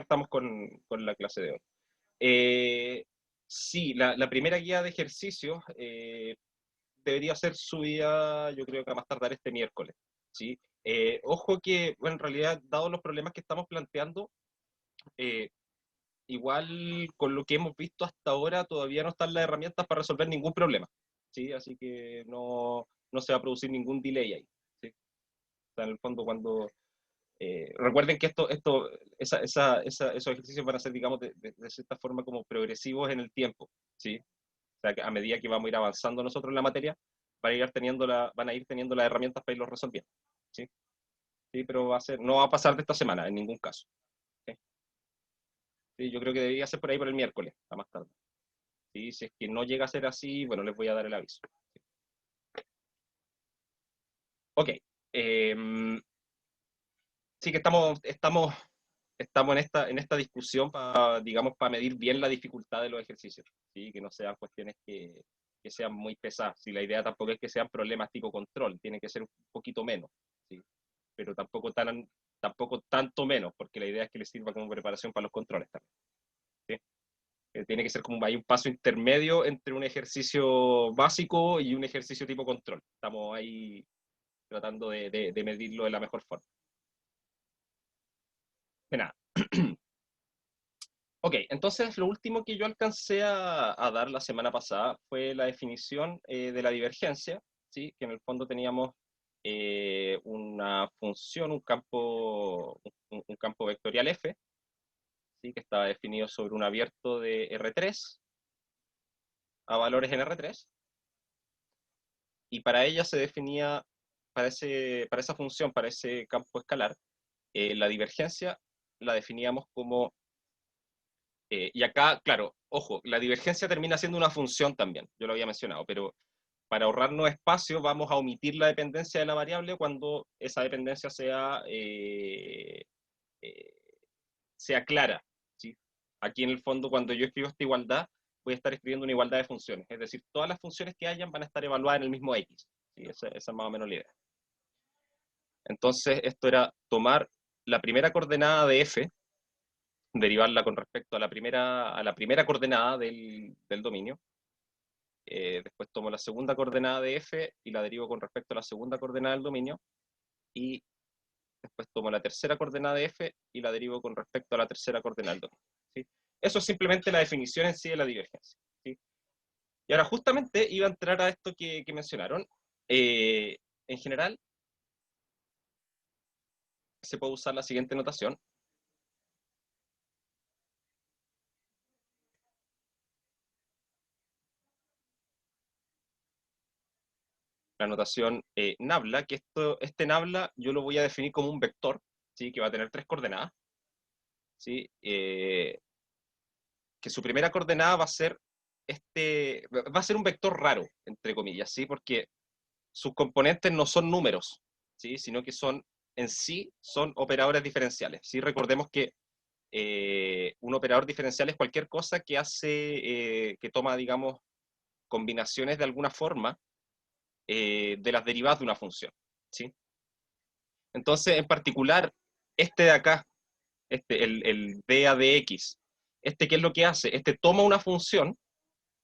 partamos con la clase de hoy. Sí, la primera guía de ejercicios debería ser subida, yo creo que a más tardar este miércoles, ¿sí? Ojo que, bueno, en realidad, dado los problemas que estamos planteando, eh, igual con lo que hemos visto hasta ahora, todavía no están las herramientas para resolver ningún problema, ¿sí? Así que no se va a producir ningún delay ahí, ¿sí? O sea, en el fondo, cuando... recuerden que esos ejercicios van a ser, digamos, de cierta forma como progresivos en el tiempo, ¿sí? O sea, que a medida que vamos a ir avanzando nosotros en la materia, van a ir teniendo las herramientas para irlos resolviendo, ¿sí? Sí, pero no va a pasar de esta semana, en ningún caso, ¿sí? Sí, yo creo que debería ser por ahí por el miércoles, a más tarde. ¿Sí? Si es que no llega a ser así, bueno, les voy a dar el aviso. Ok. Sí que estamos en esta discusión para, digamos, para medir bien la dificultad de los ejercicios, ¿sí? Que no sean cuestiones que sean muy pesadas. Si la idea tampoco es que sean problemas tipo control, tiene que ser un poquito menos, ¿sí? Pero tampoco tanto menos, porque la idea es que les sirva como preparación para los controles también, ¿sí? Tiene que ser como hay un paso intermedio entre un ejercicio básico y un ejercicio tipo control. Estamos ahí tratando de medirlo de la mejor forma. De nada. Ok, entonces lo último que yo alcancé a dar la semana pasada fue la definición de la divergencia, ¿sí? Que en el fondo teníamos una función, un campo vectorial f, ¿sí? Que estaba definido sobre un abierto de R3 a valores en R3, y para ella se definía, para esa función, para ese campo escalar, la divergencia la definíamos como... y acá, claro, ojo, la divergencia termina siendo una función también, yo lo había mencionado, pero para ahorrarnos espacio vamos a omitir la dependencia de la variable cuando esa dependencia eh, sea clara, ¿sí? Aquí en el fondo, cuando yo escribo esta igualdad, voy a estar escribiendo una igualdad de funciones, es decir, todas las funciones que hayan van a estar evaluadas en el mismo x, ¿sí? Esa es más o menos la idea. Entonces, esto era tomar la primera coordenada de f, derivarla con respecto a la primera coordenada del dominio. Después tomo la segunda coordenada de f y la derivo con respecto a la segunda coordenada del dominio. Y después tomo la tercera coordenada de f y la derivo con respecto a la tercera coordenada del dominio, ¿sí? Eso es simplemente la definición en sí de la divergencia, ¿sí? Y ahora justamente iba a entrar a esto que mencionaron. En general, se puede usar la siguiente notación. La notación nabla, que este nabla yo lo voy a definir como un vector, ¿sí? Que va a tener 3 coordenadas, ¿sí? Que su primera coordenada va a ser un vector raro, entre comillas, ¿sí? Porque sus componentes no son números, ¿sí? Sino que en sí son operadores diferenciales, ¿sí? Recordemos que un operador diferencial es cualquier cosa que toma, digamos, combinaciones de alguna forma de las derivadas de una función, ¿sí? Entonces, en particular, este de acá, el dA de x, ¿qué es lo que hace? Toma una función,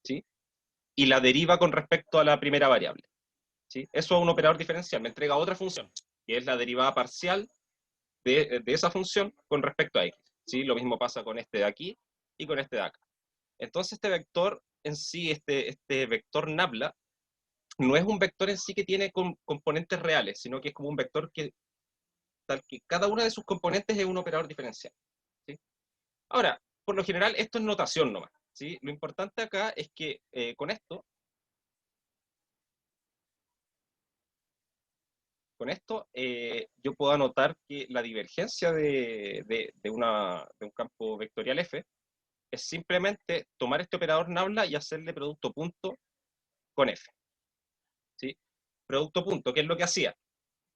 ¿sí? Y la deriva con respecto a la primera variable, ¿sí? Eso es un operador diferencial, me entrega otra función, que es la derivada parcial de esa función con respecto a x, ¿sí? Lo mismo pasa con este de aquí y con este de acá. Entonces este vector en sí, este vector nabla, no es un vector en sí que tiene componentes reales, sino que es como un vector tal que cada una de sus componentes es un operador diferencial, ¿sí? Ahora, por lo general esto es notación nomás, ¿sí? Lo importante acá es que con esto yo puedo anotar que la divergencia de un campo vectorial f es simplemente tomar este operador nabla y hacerle producto punto con f, ¿sí? Producto punto, ¿qué es lo que hacía?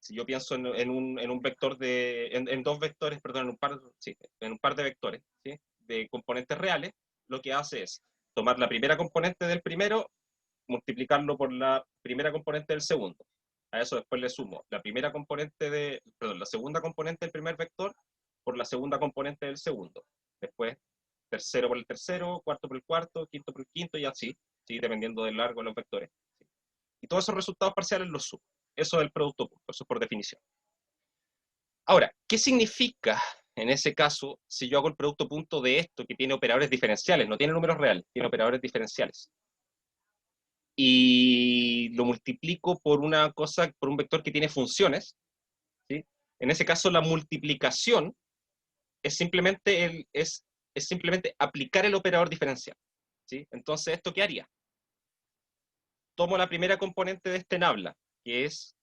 Si yo pienso en un vector en dos vectores, perdón, en un par de vectores, ¿sí? De componentes reales, lo que hace es tomar la primera componente del primero, multiplicarlo por la primera componente del segundo. A eso después le sumo la segunda componente del primer vector por la segunda componente del segundo. Después, tercero por el tercero, cuarto por el cuarto, quinto por el quinto, y así, ¿sí? Dependiendo del largo de los vectores. ¿Sí? Y todos esos resultados parciales los sumo. Eso es el producto punto, eso es por definición. Ahora, ¿qué significa en ese caso si yo hago el producto punto de esto que tiene operadores diferenciales? No tiene números reales, tiene operadores diferenciales. Y lo multiplico por una cosa, por un vector que tiene funciones, ¿sí? En ese caso, la multiplicación es simplemente, es simplemente aplicar el operador diferencial, ¿sí? Entonces, ¿esto qué haría? Tomo la primera componente de este nabla, que es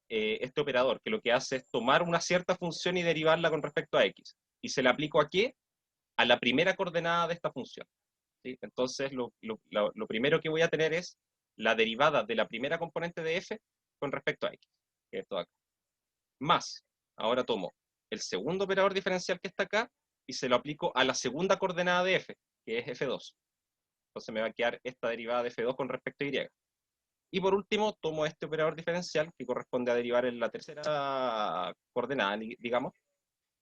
este operador, que lo que hace es tomar una cierta función y derivarla con respecto a x. ¿Y se la aplico a qué? A la primera coordenada de esta función, ¿sí? Entonces, lo primero que voy a tener es la derivada de la primera componente de f con respecto a x, que es esto de acá. Más, ahora tomo el segundo operador diferencial que está acá y se lo aplico a la segunda coordenada de f, que es f2. Entonces me va a quedar esta derivada de f2 con respecto a y. Y por último, tomo este operador diferencial que corresponde a derivar en la tercera coordenada, digamos,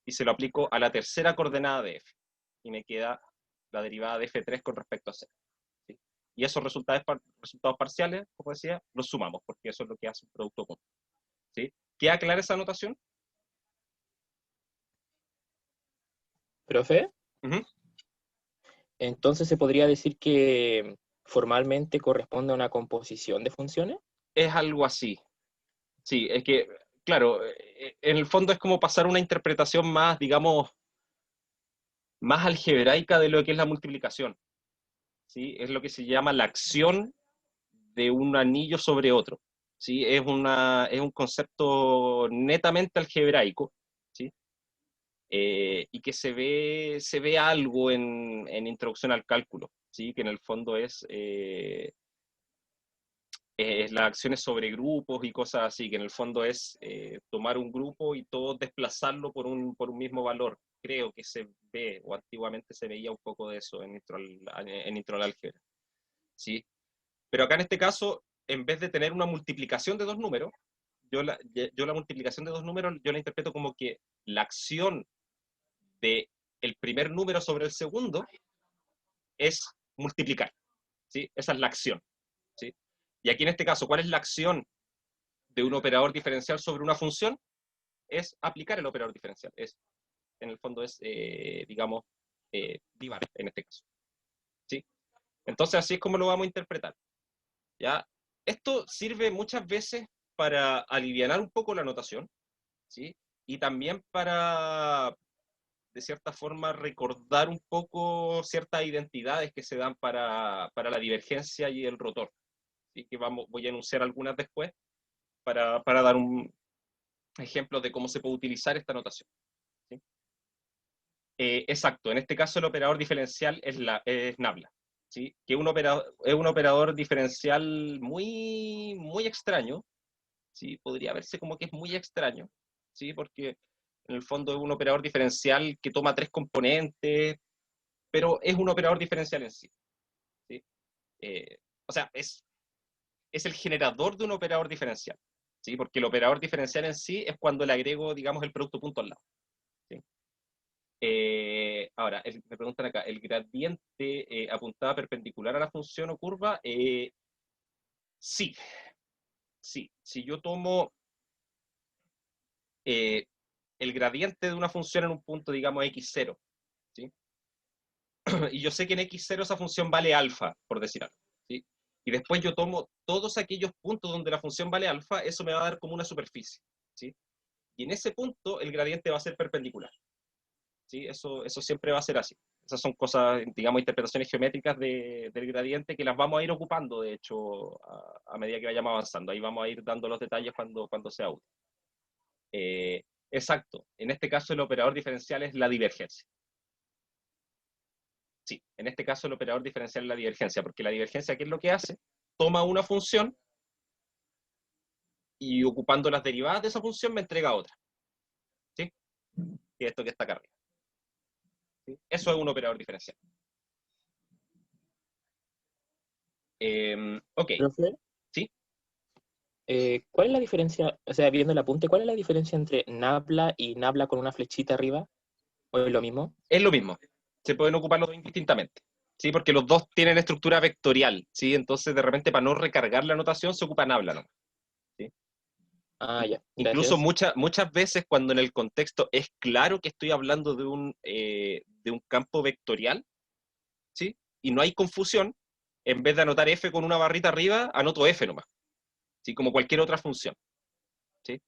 y se lo aplico a la tercera coordenada de f. Y me queda la derivada de f3 con respecto a c. ¿Sí? Y esos resultados parciales, como decía, los sumamos, porque eso es lo que hace un producto común. ¿Sí? ¿Queda clara esa notación? ¿Profe? Uh-huh. Entonces se podría decir que formalmente corresponde a una composición de funciones. Es algo así. Sí, es que, claro, en el fondo es como pasar una interpretación más, digamos, más algebraica de lo que es la multiplicación. ¿Sí? Es lo que se llama la acción de un anillo sobre otro. ¿Sí? Es un concepto netamente algebraico, ¿sí? Y que se ve algo en Introducción al Cálculo, ¿sí? Que en el fondo es las acciones sobre grupos y cosas así, que en el fondo es tomar un grupo y todo desplazarlo por un mismo valor. Creo que se ve, o antiguamente se veía un poco de eso en intro al álgebra. ¿Sí? Pero acá en este caso, en vez de tener una multiplicación de dos números, yo la multiplicación de dos números yo la interpreto como que la acción de el primer número sobre el segundo es multiplicar. ¿Sí? Esa es la acción. ¿Sí? Y aquí en este caso, ¿cuál es la acción de un operador diferencial sobre una función? Es aplicar el operador diferencial. En el fondo es, digamos, divar en este caso. ¿Sí? Entonces así es como lo vamos a interpretar. ¿Ya? Esto sirve muchas veces para alivianar un poco la notación, ¿sí? Y también para, de cierta forma, recordar un poco ciertas identidades que se dan para la divergencia y el rotor. ¿Sí? Que voy a enunciar algunas después para dar un ejemplo de cómo se puede utilizar esta notación. ¿Sí? Exacto, en este caso el operador diferencial es nabla, ¿sí? Que es un operador diferencial muy, muy extraño, ¿sí? Podría verse como que es muy extraño, ¿sí? Porque en el fondo es un operador diferencial que toma tres componentes, pero es un operador diferencial en sí, ¿sí? O sea, es el generador de un operador diferencial, ¿sí? Porque el operador diferencial en sí es cuando le agrego, digamos, el producto punto al lado, ¿sí? Ahora, me preguntan acá, ¿el gradiente apuntaba perpendicular a la función o curva? Sí, sí. Si yo tomo el gradiente de una función en un punto, digamos, x0, ¿sí? Y yo sé que en x0 esa función vale alfa, por decir algo, ¿sí? Y después yo tomo todos aquellos puntos donde la función vale alfa, eso me va a dar como una superficie, ¿sí? Y en ese punto el gradiente va a ser perpendicular, ¿sí? Eso siempre va a ser así. Esas son cosas, digamos, interpretaciones geométricas del gradiente que las vamos a ir ocupando, de hecho, a medida que vayamos avanzando. Ahí vamos a ir dando los detalles cuando sea útil. Exacto. En este caso el operador diferencial es la divergencia. Sí, en este caso el operador diferencial es la divergencia, porque la divergencia, ¿qué es lo que hace? Toma una función y ocupando las derivadas de esa función me entrega otra. ¿Sí? Y esto que está acá arriba. ¿Sí? Eso es un operador diferencial. Ok, Profe, ¿sí? ¿cuál es la diferencia, o sea, viendo el apunte, cuál es la diferencia entre nabla y nabla con una flechita arriba? ¿O es lo mismo? Es lo mismo. se pueden ocupar los dos indistintamente, ¿sí? Porque los dos tienen estructura vectorial, ¿sí? Entonces, de repente, para no recargar la notación, se ocupa nabla, ¿no? ¿Sí? Ah, ya, Incluso gracias. muchas veces cuando en el contexto es claro que estoy hablando de un campo vectorial, ¿sí? Y no hay confusión, en vez de anotar f con una barrita arriba, anoto f nomás, ¿sí? Como cualquier otra función, ¿sí?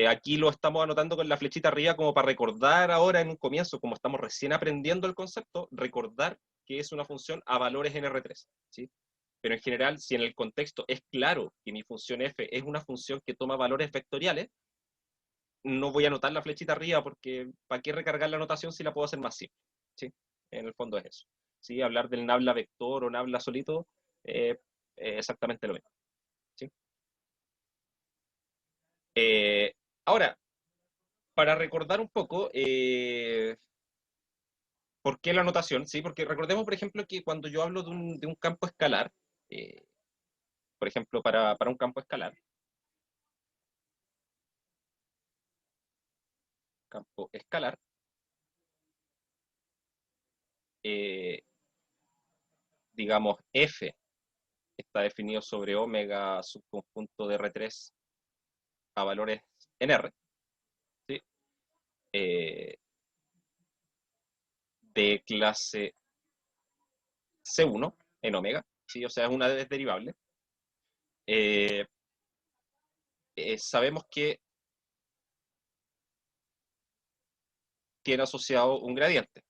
Aquí lo estamos anotando con la flechita arriba como para recordar ahora en un comienzo, como estamos recién aprendiendo el concepto, recordar que es una función a valores en R3, ¿sí? Pero en general, si en el contexto es claro que mi función f es una función que toma valores vectoriales, no voy a anotar la flechita arriba porque ¿para qué recargar la anotación si la puedo hacer más simple? ¿Sí? En el fondo es eso. ¿Sí? Hablar del nabla vector o nabla solito es exactamente lo mismo. ¿Sí? Eh, Ahora, para recordar un poco, ¿por qué la anotación? ¿Sí? Porque recordemos, por ejemplo, que cuando yo hablo de un campo escalar, eh, por ejemplo, para un campo escalar, campo escalar, eh, digamos, f está definido sobre omega subconjunto de R3 a valores en R, ¿sí? Eh, de clase C1 en omega, ¿sí? O sea, es una derivable. Eh, Sabemos que tiene asociado un gradiente,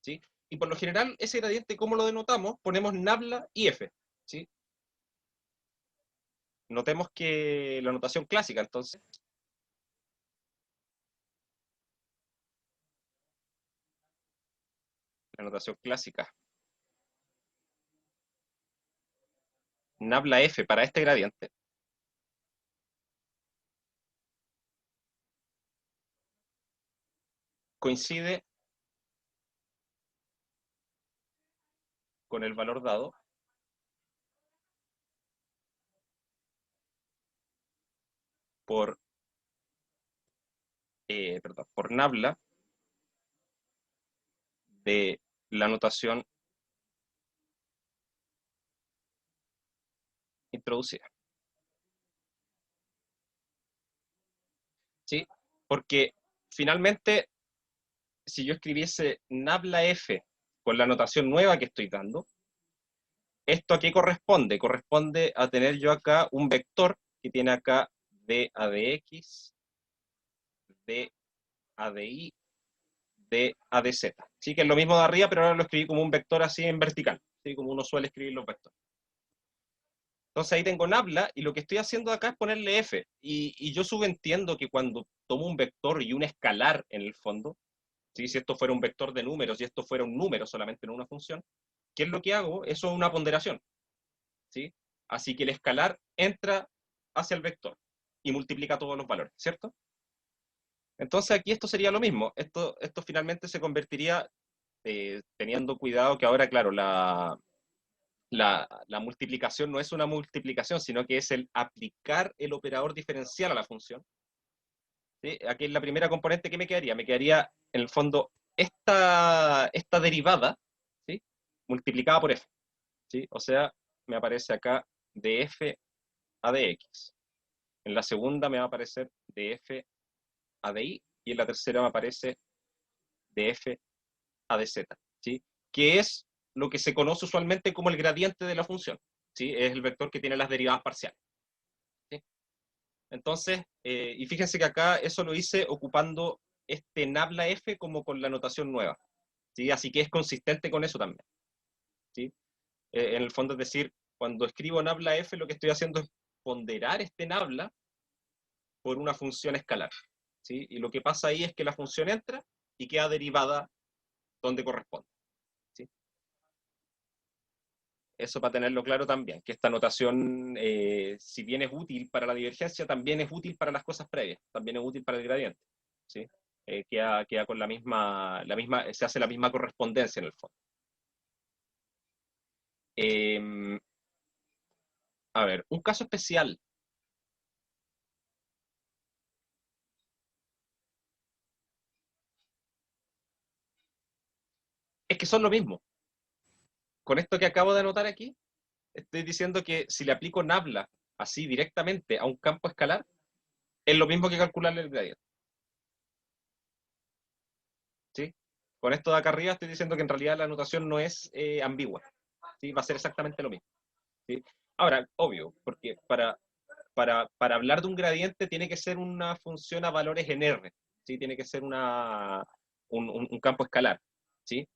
¿sí? Y por lo general, ese gradiente, ¿cómo lo denotamos? Ponemos nabla y f, ¿sí? Notemos que la notación clásica, entonces, la notación clásica, nabla f para este gradiente, coincide con el valor dado por, perdón, por nabla de la notación introducida, ¿sí? Porque finalmente, si yo escribiese nabla f con la notación nueva que estoy dando, ¿esto a qué corresponde? Corresponde a tener yo acá un vector que tiene acá d a de x, d a de y, d a de z. Sí, que es lo mismo de arriba, pero ahora lo escribí como un vector así en vertical, ¿sí? Como uno suele escribir los vectores. Entonces ahí tengo nabla y lo que estoy haciendo acá es ponerle f. Y yo subentiendo que cuando tomo un vector y un escalar en el fondo, ¿sí? Si esto fuera un vector de números y esto fuera un número solamente, no una función, ¿qué es lo que hago? Eso es una ponderación, ¿sí? Así que el escalar entra hacia el vector y multiplica todos los valores, ¿cierto? Entonces aquí esto sería lo mismo. Esto finalmente se convertiría, teniendo cuidado que ahora, claro, la multiplicación no es una multiplicación, sino que es el aplicar el operador diferencial a la función. ¿Sí? Aquí es la primera componente que me quedaría. Me quedaría, en el fondo, esta derivada, ¿sí? Multiplicada por f. ¿Sí? O sea, me aparece acá de f a de x. En la segunda me va a aparecer de f a de y, y en la tercera me aparece de f a de z, ¿sí? Que es lo que se conoce usualmente como el gradiente de la función, ¿sí? Es el vector que tiene las derivadas parciales, ¿sí? Entonces, y fíjense que acá eso lo hice ocupando este nabla f como con la notación nueva, ¿sí? Así que es consistente con eso también, ¿sí? En el fondo es decir, cuando escribo nabla f lo que estoy haciendo es ponderar este nabla por una función escalar, ¿sí? Y lo que pasa ahí es que la función entra y queda derivada donde corresponde, ¿sí? Eso para tenerlo claro también, que esta notación, si bien es útil para la divergencia, también es útil para las cosas previas, también es útil para el gradiente, ¿sí? Queda con se hace la misma correspondencia en el fondo. Eh, A ver, un caso especial. Es que son lo mismo. Con esto que acabo de anotar aquí, estoy diciendo que si le aplico nabla así directamente a un campo escalar, es lo mismo que calcularle el gradiente. ¿Sí? Con esto de acá arriba estoy diciendo que en realidad la anotación no es ambigua. ¿Sí? Va a ser exactamente lo mismo. ¿Sí? Ahora, obvio, porque para hablar de un gradiente tiene que ser una función a valores en R. ¿Sí? Tiene que ser un campo escalar. ¿Sí?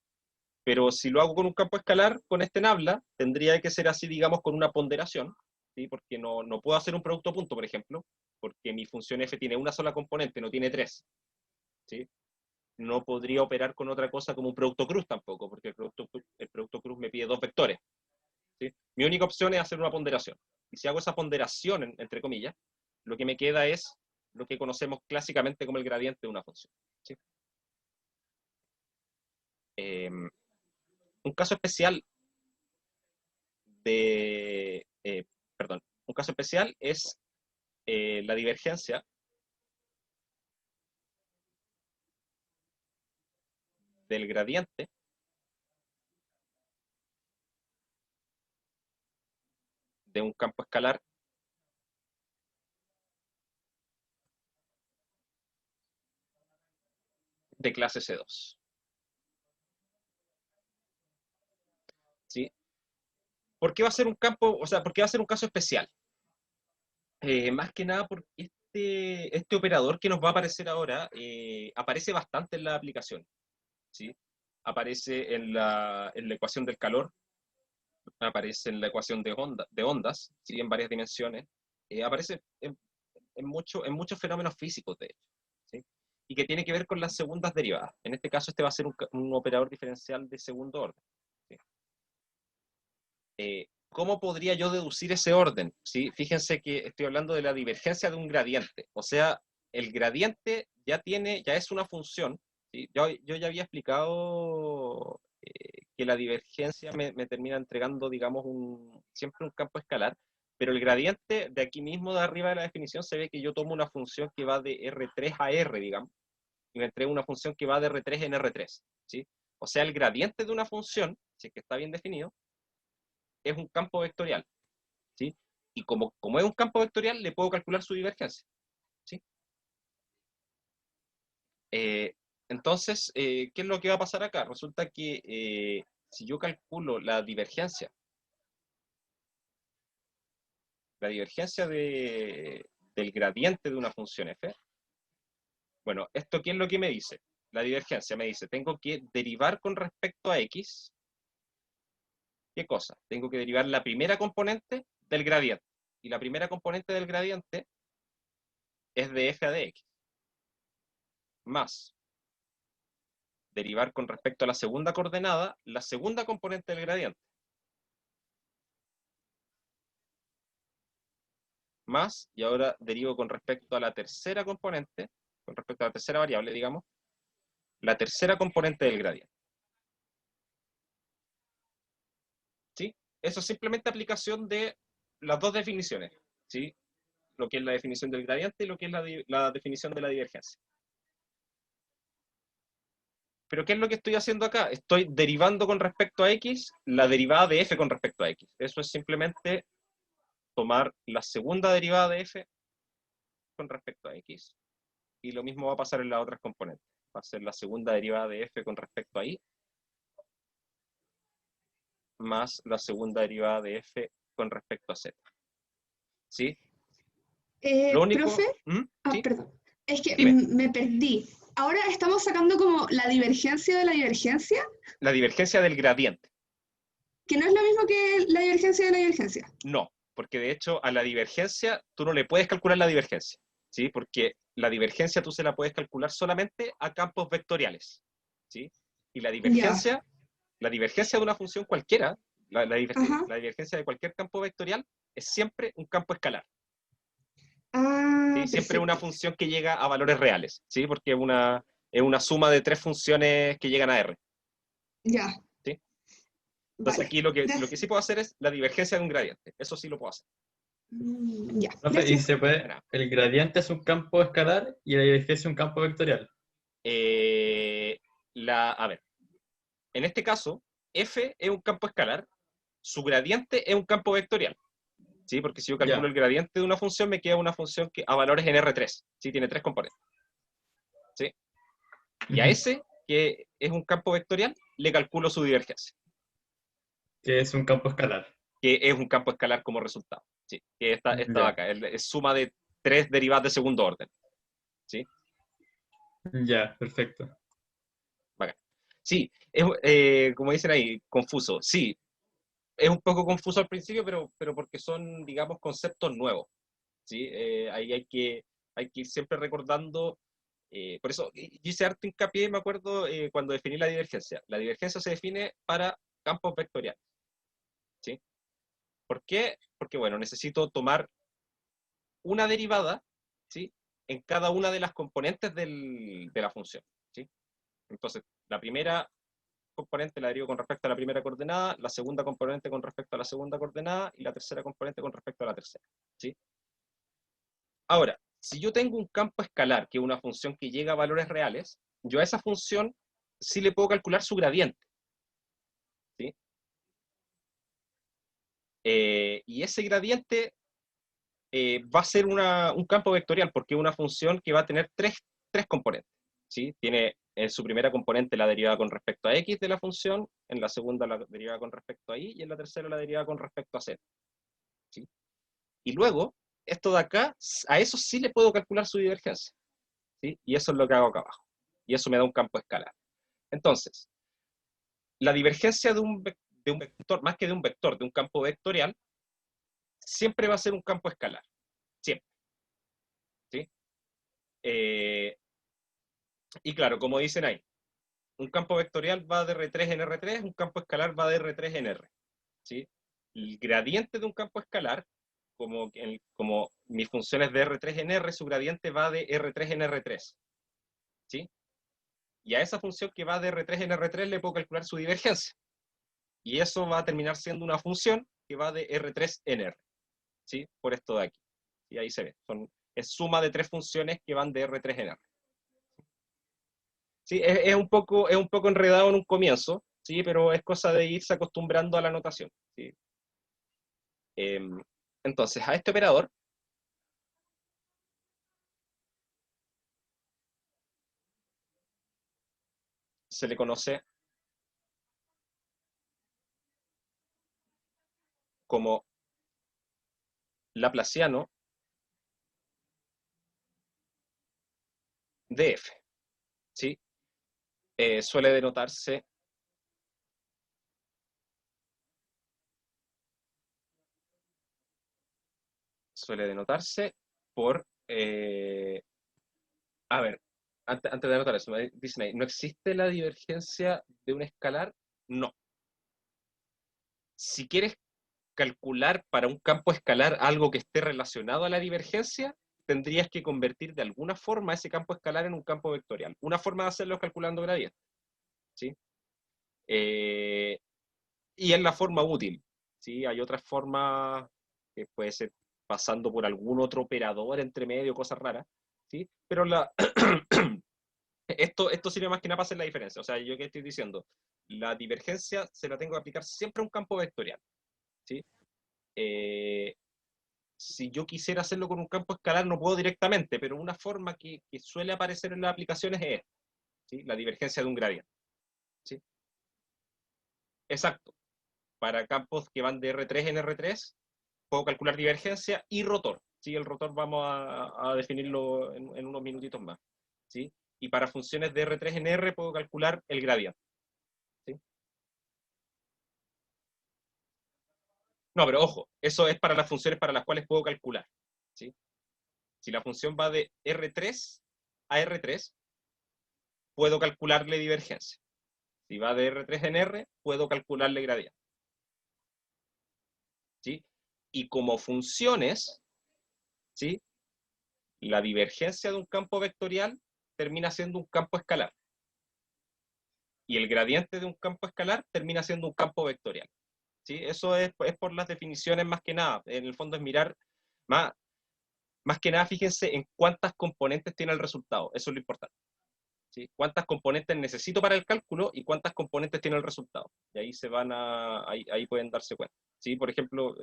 Pero si lo hago con un campo escalar, con este nabla, tendría que ser así, digamos, con una ponderación, ¿sí? Porque no puedo hacer un producto punto, por ejemplo, porque mi función f tiene una sola componente, no tiene tres. ¿Sí? No podría operar con otra cosa como un producto cruz tampoco, porque el producto cruz me pide dos vectores. ¿Sí? Mi única opción es hacer una ponderación. Y si hago esa ponderación, entre comillas, lo que me queda es lo que conocemos clásicamente como el gradiente de una función. ¿Sí? Un caso especial perdón, un caso especial es la divergencia del gradiente de un campo escalar de clase C2. ¿Sí? ¿Por qué va a ser un campo, o sea, por qué va a ser un caso especial? Más que nada porque este operador que nos va a aparecer ahora aparece bastante en la aplicación. ¿Sí? Aparece en la ecuación del calor, aparece en la ecuación de ondas, ¿sí? En varias dimensiones, aparece en muchos fenómenos físicos, de hecho, ¿sí? Y que tiene que ver con las segundas derivadas. En este caso, este va a ser un operador diferencial de segundo orden. ¿Sí? ¿Cómo podría yo deducir ese orden? ¿Sí? Fíjense que estoy hablando de la divergencia de un gradiente. O sea, el gradiente ya es una función. ¿Sí? Yo ya había explicado que la divergencia me termina entregando, digamos, siempre un campo escalar, pero el gradiente de aquí mismo, de arriba de la definición, se ve que yo tomo una función que va de R3 a R, digamos, y me entrega una función que va de R3 en R3. ¿Sí? O sea, el gradiente de una función, si es que está bien definido, es un campo vectorial. ¿Sí? Y como es un campo vectorial, le puedo calcular su divergencia. ¿Sí? Eh, entonces, ¿qué es lo que va a pasar acá? Resulta que si yo calculo la divergencia del gradiente de una función f, bueno, ¿esto qué es lo que me dice? La divergencia me dice, tengo que derivar con respecto a x. ¿Qué cosa? Tengo que derivar la primera componente del gradiente. Y la primera componente del gradiente es de f a de x. Más derivar con respecto a la segunda coordenada, la segunda componente del gradiente. Más, y ahora derivo con respecto a la tercera componente, con respecto a la tercera variable, digamos, la tercera componente del gradiente. ¿Sí? Eso es simplemente aplicación de las dos definiciones, ¿sí? Lo que es la definición del gradiente y lo que es la definición de la divergencia. Pero ¿qué es lo que estoy haciendo acá? Estoy derivando con respecto a x la derivada de f con respecto a x. Eso es simplemente tomar la segunda derivada de f con respecto a x. Y lo mismo va a pasar en las otras componentes. Va a ser la segunda derivada de f con respecto a y, más la segunda derivada de f con respecto a z. ¿Sí? Lo Profe, único... ¿Mm? ¿Sí? perdón, es que Dime. me perdí. Ahora estamos sacando como la divergencia de la divergencia, La divergencia del gradiente. que no es lo mismo que la divergencia de la divergencia. No, porque de hecho a la divergencia tú no le puedes calcular la divergencia. ¿Sí? Porque la divergencia tú se la puedes calcular solamente a campos vectoriales. ¿Sí? Y Ya, la divergencia de una función cualquiera, ajá. la divergencia de cualquier campo vectorial, es siempre un campo escalar. Ah, ¿Sí? Siempre una perfecto. función que llega a valores reales, ¿sí? Porque es una suma de tres funciones que llegan a R. Ya. ¿Sí? Entonces Vale, aquí lo que gracias. sí puedo hacer es la divergencia de un gradiente. Eso sí lo puedo hacer. Ya, Profe, y gracias. se puede, Nada. el gradiente es un campo escalar y la divergencia es un campo vectorial. A ver, en este caso, f es un campo escalar, su gradiente es un campo vectorial. ¿Sí? Porque si yo calculo Ya. el gradiente de una función, me queda una función que a valores en R3. ¿Sí? Tiene 3 componentes. ¿Sí? Y a Ujú. ese, que es un campo vectorial, le calculo su divergencia, Que es un campo escalar. que es un campo escalar como resultado. ¿Sí? Que esta de Ya, acá, es suma de 3 derivadas de segundo orden. ¿Sí? ya, perfecto. Bacán. Sí, como dicen ahí, confuso. Sí, es un poco confuso al principio, pero porque son, digamos, conceptos nuevos. ¿Sí? Ahí hay que ir siempre recordando. Por eso yo hice harto hincapié, me acuerdo, cuando definí la divergencia. La divergencia se define para campos vectoriales. ¿Sí? ¿Por qué? Porque, bueno, necesito tomar una derivada, ¿sí? En cada una de las componentes de la función. ¿Sí? Entonces, la primera componente la derivo con respecto a la primera coordenada, la segunda componente con respecto a la segunda coordenada y la tercera componente con respecto a la tercera. ¿Sí? Ahora, si yo tengo un campo escalar, que es una función que llega a valores reales, yo a esa función sí le puedo calcular su gradiente. ¿Sí? Y ese gradiente va a ser un campo vectorial, porque es una función que va a tener tres componentes. ¿Sí? Tiene en su primera componente la derivada con respecto a x de la función, en la segunda la derivada con respecto a y, y en la tercera la derivada con respecto a z. ¿Sí? Y luego, esto de acá, a eso sí le puedo calcular su divergencia. ¿Sí? Y eso es lo que hago acá abajo. Y eso me da un campo escalar. Entonces, la divergencia de un vector, más que de un vector, de un campo vectorial, siempre va a ser un campo escalar. Siempre. ¿Sí? Eh, y claro, como dicen ahí, un campo vectorial va de R3 en R3, un campo escalar va de R3 en R. ¿Sí? El gradiente de un campo escalar, como mi función es de R3 en R, su gradiente va de R3 en R3. ¿Sí? Y a esa función que va de R3 en R3 le puedo calcular su divergencia. Y eso va a terminar siendo una función que va de R3 en R. ¿Sí? Por esto de aquí. Y ahí se ve. Es suma de tres funciones que van de R3 en R. ¿Sí? Es un poco enredado en un comienzo, ¿sí? Pero es cosa de irse acostumbrando a la notación. ¿Sí? Entonces, a este operador se le conoce como laplaciano de f. ¿Sí? Suele denotarse por, a ver, antes de anotar eso, me dicen ahí, ¿no existe la divergencia de un escalar? No. Si quieres calcular para un campo escalar algo que esté relacionado a la divergencia, tendrías que convertir de alguna forma ese campo escalar en un campo vectorial. Una forma de hacerlo es calculando gradientes. ¿Sí? Y es la forma útil. ¿Sí? Hay otras formas que puede ser pasando por algún otro operador entre medio, cosas raras. ¿Sí? Pero esto sirve más que nada para hacer la diferencia. O sea, yo que estoy diciendo, la divergencia se la tengo que aplicar siempre a un campo vectorial. ¿Sí? Si yo quisiera hacerlo con un campo escalar, no puedo directamente, pero una forma que suele aparecer en las aplicaciones es esta, ¿sí? La divergencia de un gradiente. ¿Sí? Exacto. Para campos que van de R3 en R3, puedo calcular divergencia y rotor. ¿Sí? El rotor vamos a definirlo en unos minutitos más. ¿Sí? Y para funciones de R3 en R puedo calcular el gradiente. ¿Sí? No, pero ojo, eso es para las funciones para las cuales puedo calcular. ¿Sí? Si la función va de R3 a R3, puedo calcularle divergencia. Si va de R3 en R, puedo calcularle gradiente. ¿Sí? Y como funciones, ¿sí? La divergencia de un campo vectorial termina siendo un campo escalar. Y el gradiente de un campo escalar termina siendo un campo vectorial. ¿Sí? Eso es por las definiciones más que nada. En el fondo es mirar, más que nada fíjense en cuántas componentes tiene el resultado. Eso es lo importante. ¿Sí? Cuántas componentes necesito para el cálculo y cuántas componentes tiene el resultado. Y ahí ahí pueden darse cuenta. ¿Sí? Por ejemplo,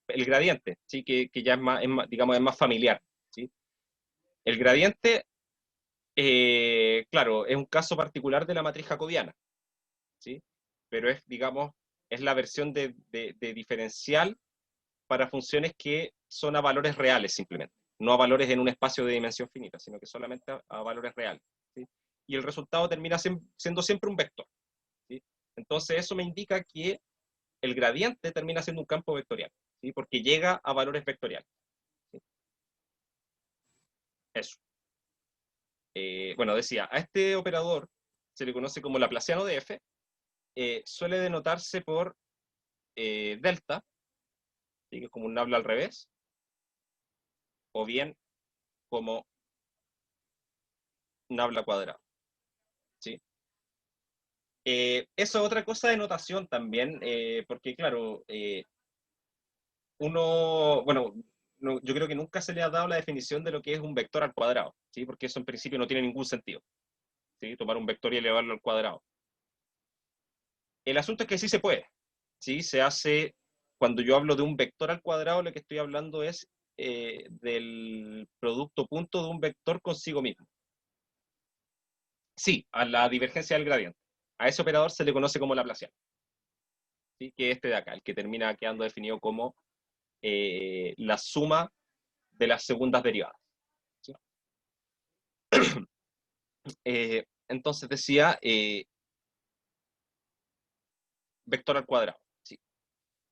el gradiente, ¿sí? que ya digamos, es más familiar. ¿Sí? El gradiente, claro, es un caso particular de la matriz jacobiana, ¿sí? Pero es, digamos, es la versión de diferencial para funciones que son a valores reales simplemente, no a valores en un espacio de dimensión finita, sino que solamente a valores reales. ¿Sí? Y el resultado termina siendo siempre un vector. ¿Sí? Entonces eso me indica que el gradiente termina siendo un campo vectorial, ¿sí? Porque llega a valores vectoriales. ¿Sí? Eso. Bueno, decía, a este operador se le conoce como laplaciano de f, suele denotarse por delta, ¿sí? Que es como un nabla al revés, o bien como nabla cuadrado. ¿Sí? Eso es otra cosa de notación también, porque claro, bueno, yo creo que nunca se le ha dado la definición de lo que es un vector al cuadrado, ¿sí? Porque eso en principio no tiene ningún sentido, ¿sí? Tomar un vector y elevarlo al cuadrado. El asunto es que sí se puede, ¿sí? Se hace, cuando yo hablo de un vector al cuadrado, lo que estoy hablando es del producto punto de un vector consigo mismo. Sí, a la divergencia del gradiente. A ese operador se le conoce como laplaciano, ¿sí? Que es este de acá, el que termina quedando definido como la suma de las segundas derivadas. ¿Sí? Entonces decía vector al cuadrado. ¿Sí?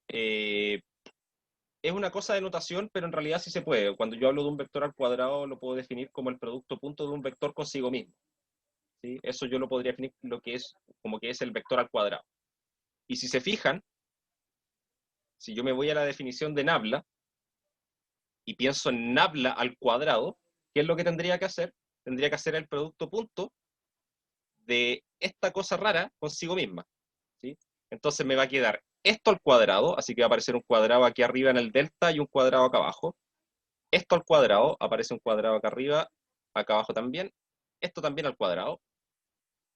Es una cosa de notación, pero en realidad sí se puede. Cuando yo hablo de un vector al cuadrado, lo puedo definir como el producto punto de un vector consigo mismo. ¿Sí? Eso yo lo podría definir como que es el vector al cuadrado. Y si se fijan, si yo me voy a la definición de nabla y pienso en nabla al cuadrado, ¿qué es lo que tendría que hacer? Tendría que hacer el producto punto de esta cosa rara consigo misma. ¿Sí? Entonces me va a quedar esto al cuadrado, así que va a aparecer un cuadrado aquí arriba en el delta y un cuadrado acá abajo. Esto al cuadrado, aparece un cuadrado acá arriba, acá abajo también. Esto también al cuadrado,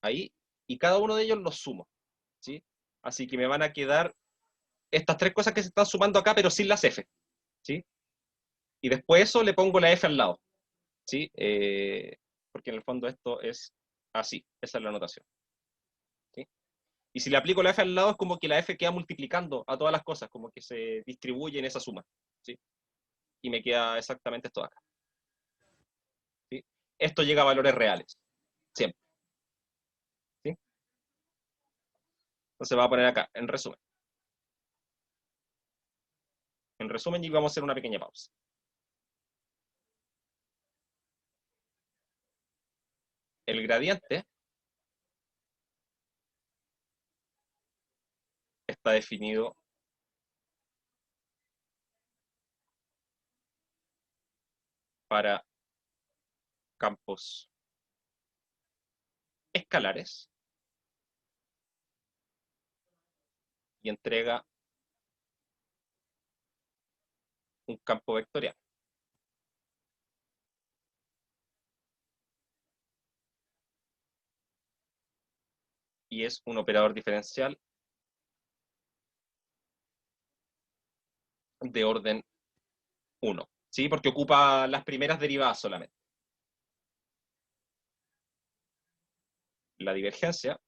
ahí, y cada uno de ellos los sumo. ¿Sí? Así que me van a quedar estas tres cosas que se están sumando acá, pero sin las f. ¿Sí? Y después eso le pongo la f al lado. ¿Sí? Porque en el fondo esto es así, esa es la notación. ¿Sí? Y si le aplico la f al lado es como que la f queda multiplicando a todas las cosas, como que se distribuye en esa suma. ¿Sí? Y me queda exactamente esto de acá. ¿Sí? Esto llega a valores reales, siempre. ¿Sí? Entonces va a poner acá, en resumen. En resumen, y vamos a hacer una pequeña pausa. El gradiente está definido para campos escalares y entrega un campo vectorial. Y es un operador diferencial de orden 1. ¿Sí? Porque ocupa las primeras derivadas solamente. La divergencia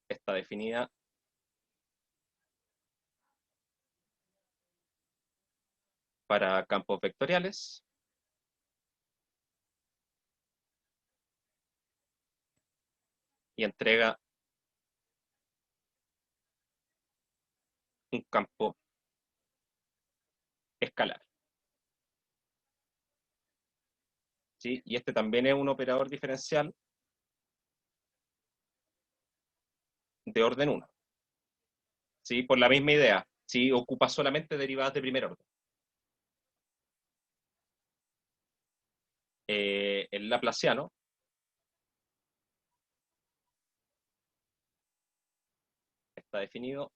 está definida para campos vectoriales y entrega un campo escalar. ¿Sí? Y este también es un operador diferencial de orden 1. ¿Sí? Por la misma idea. ¿Sí? Ocupa solamente derivadas de primer orden. el laplaciano está definido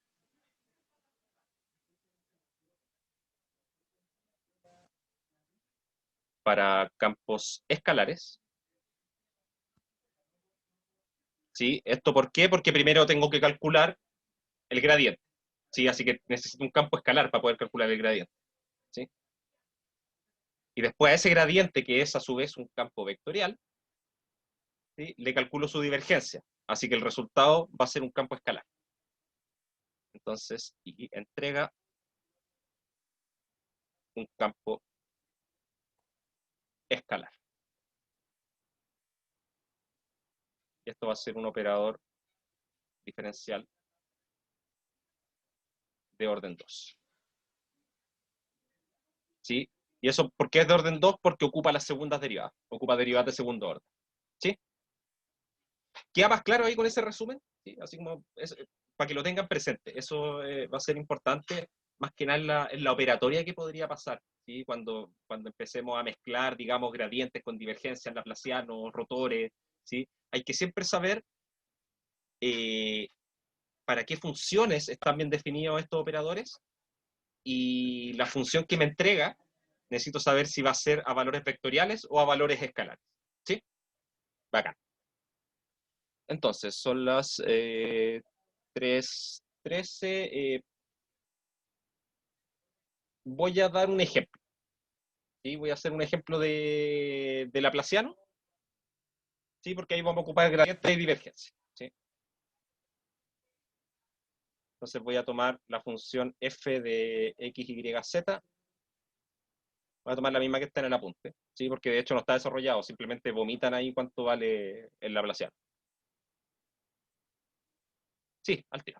para campos escalares. ¿Sí? ¿Esto por qué? Porque primero tengo que calcular el gradiente. ¿Sí? Así que necesito un campo escalar para poder calcular el gradiente. ¿Sí? Y después a ese gradiente, que es a su vez un campo vectorial, ¿sí? Le calculo su divergencia. Así que el resultado va a ser un campo escalar. Entonces, y entrega un campo escalar. Y esto va a ser un operador diferencial de orden 2. ¿Sí? ¿Y eso por qué es de orden 2? Porque ocupa las segundas derivadas. Ocupa derivadas de segundo orden. ¿Sí? ¿Queda más claro ahí con ese resumen? ¿Sí? Así como para que lo tengan presente. Eso va a ser importante, más que nada en la operatoria que podría pasar. ¿Sí? Cuando empecemos a mezclar, digamos, gradientes con divergencias laplacianos, rotores. ¿Sí? Hay que siempre saber para qué funciones están bien definidos estos operadores, y la función que me entrega, necesito saber si va a ser a valores vectoriales o a valores escalares. ¿Sí? Bacán. Entonces, son las 3:13. Voy a dar un ejemplo. ¿Sí? Voy a hacer un ejemplo de laplaciano. ¿Sí? Porque ahí vamos a ocupar gradiente y divergencia. ¿Sí? Entonces voy a tomar la función f de x, y, z. Voy a tomar la misma que está en el apunte, ¿sí? Porque de hecho no está desarrollado, simplemente vomitan ahí cuánto vale el laplaciano. Sí, al tiro.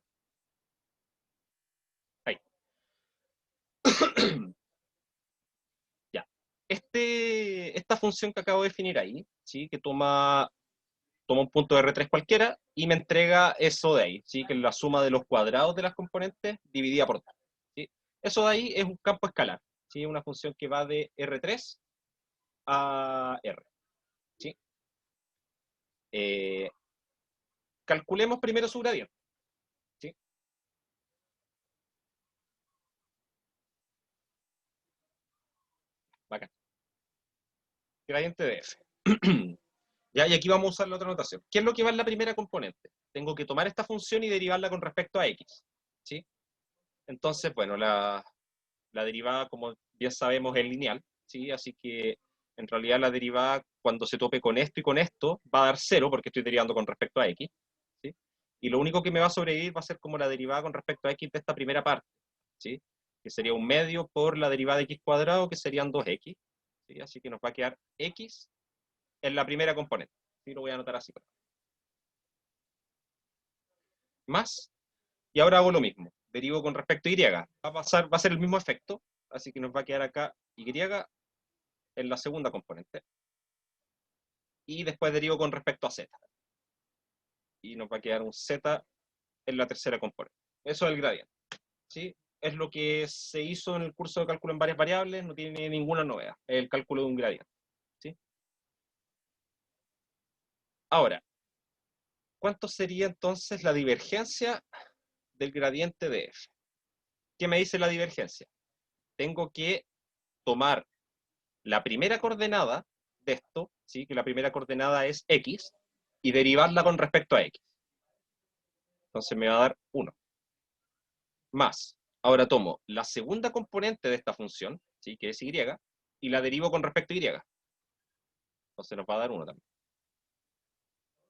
Ahí. Ya. Esta función que acabo de definir ahí, ¿sí? Que toma un punto de R3 cualquiera y me entrega eso de ahí, ¿sí? Que es la suma de los cuadrados de las componentes dividida por 2. ¿Sí? Eso de ahí es un campo escalar, ¿sí? Una función que va de R3 a R. ¿Sí? Calculemos primero su gradiente. ¿Sí? Bacán. Gradiente de f. ¿Ya? Y aquí vamos a usar la otra notación. ¿Qué es lo que va en la primera componente? Tengo que tomar esta función y derivarla con respecto a x. ¿Sí? Entonces, bueno, la derivada, como bien sabemos, es lineal. ¿Sí? Así que, en realidad, la derivada, cuando se tope con esto y con esto, va a dar 0, porque estoy derivando con respecto a x. ¿Sí? Y lo único que me va a sobrevivir va a ser como la derivada con respecto a x de esta primera parte. ¿Sí? Que sería un medio por la derivada de x cuadrado, que serían 2x. ¿Sí? Así que nos va a quedar x en la primera componente. ¿Sí? Lo voy a anotar así. Más, y ahora hago lo mismo. Derivo con respecto a y. Va a ser el mismo efecto, así que nos va a quedar acá y en la segunda componente. Y después derivo con respecto a z. Y nos va a quedar un z en la tercera componente. Eso es el gradiente. ¿Sí? Es lo que se hizo en el curso de cálculo en varias variables, no tiene ninguna novedad. Es el cálculo de un gradiente. ¿Sí? Ahora, ¿cuánto sería entonces la divergencia del gradiente de f? ¿Qué me dice la divergencia? Tengo que tomar la primera coordenada de esto, ¿sí? Que la primera coordenada es x, y derivarla con respecto a x. Entonces me va a dar 1. Más, ahora tomo la segunda componente de esta función, ¿sí? Que es y, y la derivo con respecto a y. Entonces nos va a dar 1 también.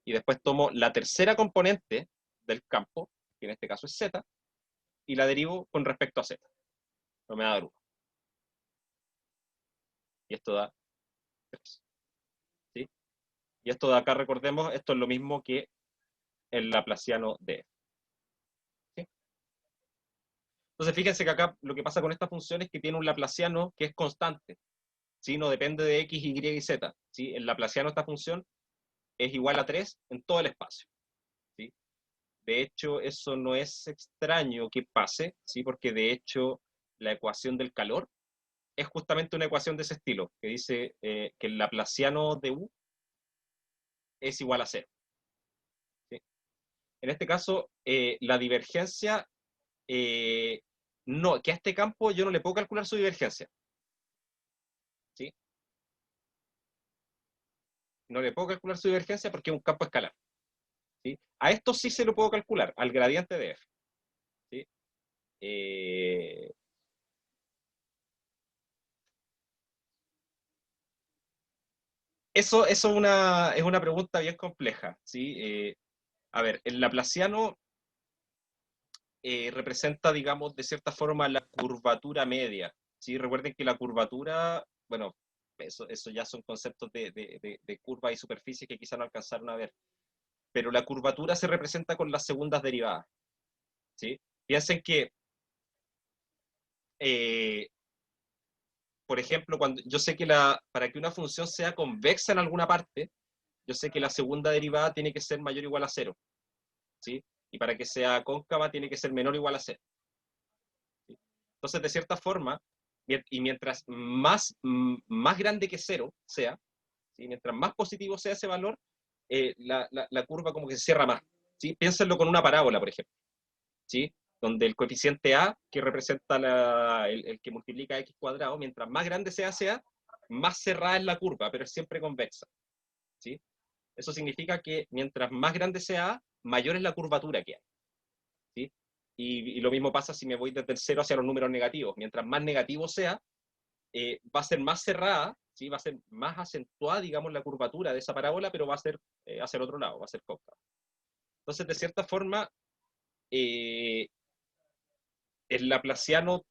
Y después tomo la tercera componente del campo, que en este caso es z, y la derivo con respecto a z. No me va a dar 1. Y esto da 3. ¿Sí? Y esto de acá, recordemos, esto es lo mismo que el laplaciano de f. ¿Sí? Entonces fíjense que acá lo que pasa con esta función es que tiene un laplaciano que es constante. ¿Sí? No depende de x, y y z. ¿Sí? El laplaciano de esta función es igual a 3 en todo el espacio. ¿Sí? De hecho, eso no es extraño que pase, ¿sí? Porque de hecho la ecuación del calor, es justamente una ecuación de ese estilo, que dice que el laplaciano de U es igual a 0. ¿Sí? En este caso, la divergencia, no, que a este campo yo no le puedo calcular su divergencia. ¿Sí? No le puedo calcular su divergencia porque es un campo escalar. ¿Sí? A esto sí se lo puedo calcular, al gradiente de f. ¿Sí? Eso es una pregunta bien compleja. ¿Sí? A ver, el laplaciano representa, digamos, de cierta forma la curvatura media. ¿Sí? Recuerden que la curvatura, bueno, eso ya son conceptos de curva y superficie que quizá no alcanzaron a ver, pero la curvatura se representa con las segundas derivadas. ¿Sí? Piensen que, por ejemplo, cuando yo sé que para que una función sea convexa en alguna parte, yo sé que la segunda derivada tiene que ser mayor o igual a 0. ¿Sí? Y para que sea cóncava tiene que ser menor o igual a 0. ¿Sí? Entonces, de cierta forma, y mientras más grande que 0 sea, ¿sí? Mientras más positivo sea ese valor, la curva como que se cierra más. ¿Sí? Piénsenlo con una parábola, por ejemplo. ¿Sí? Donde el coeficiente a, que representa el que multiplica x cuadrado, mientras más grande sea, más cerrada es la curva, pero es siempre convexa. ¿Sí? Eso significa que mientras más grande sea a, mayor es la curvatura que hay. ¿Sí? Y lo mismo pasa si me voy desde el 0 hacia los números negativos. Mientras más negativo sea, va a ser más cerrada, ¿sí? Va a ser más acentuada, digamos, la curvatura de esa parábola, pero va a ser hacia el otro lado, va a ser cóncava. Entonces, de cierta forma, el laplaciano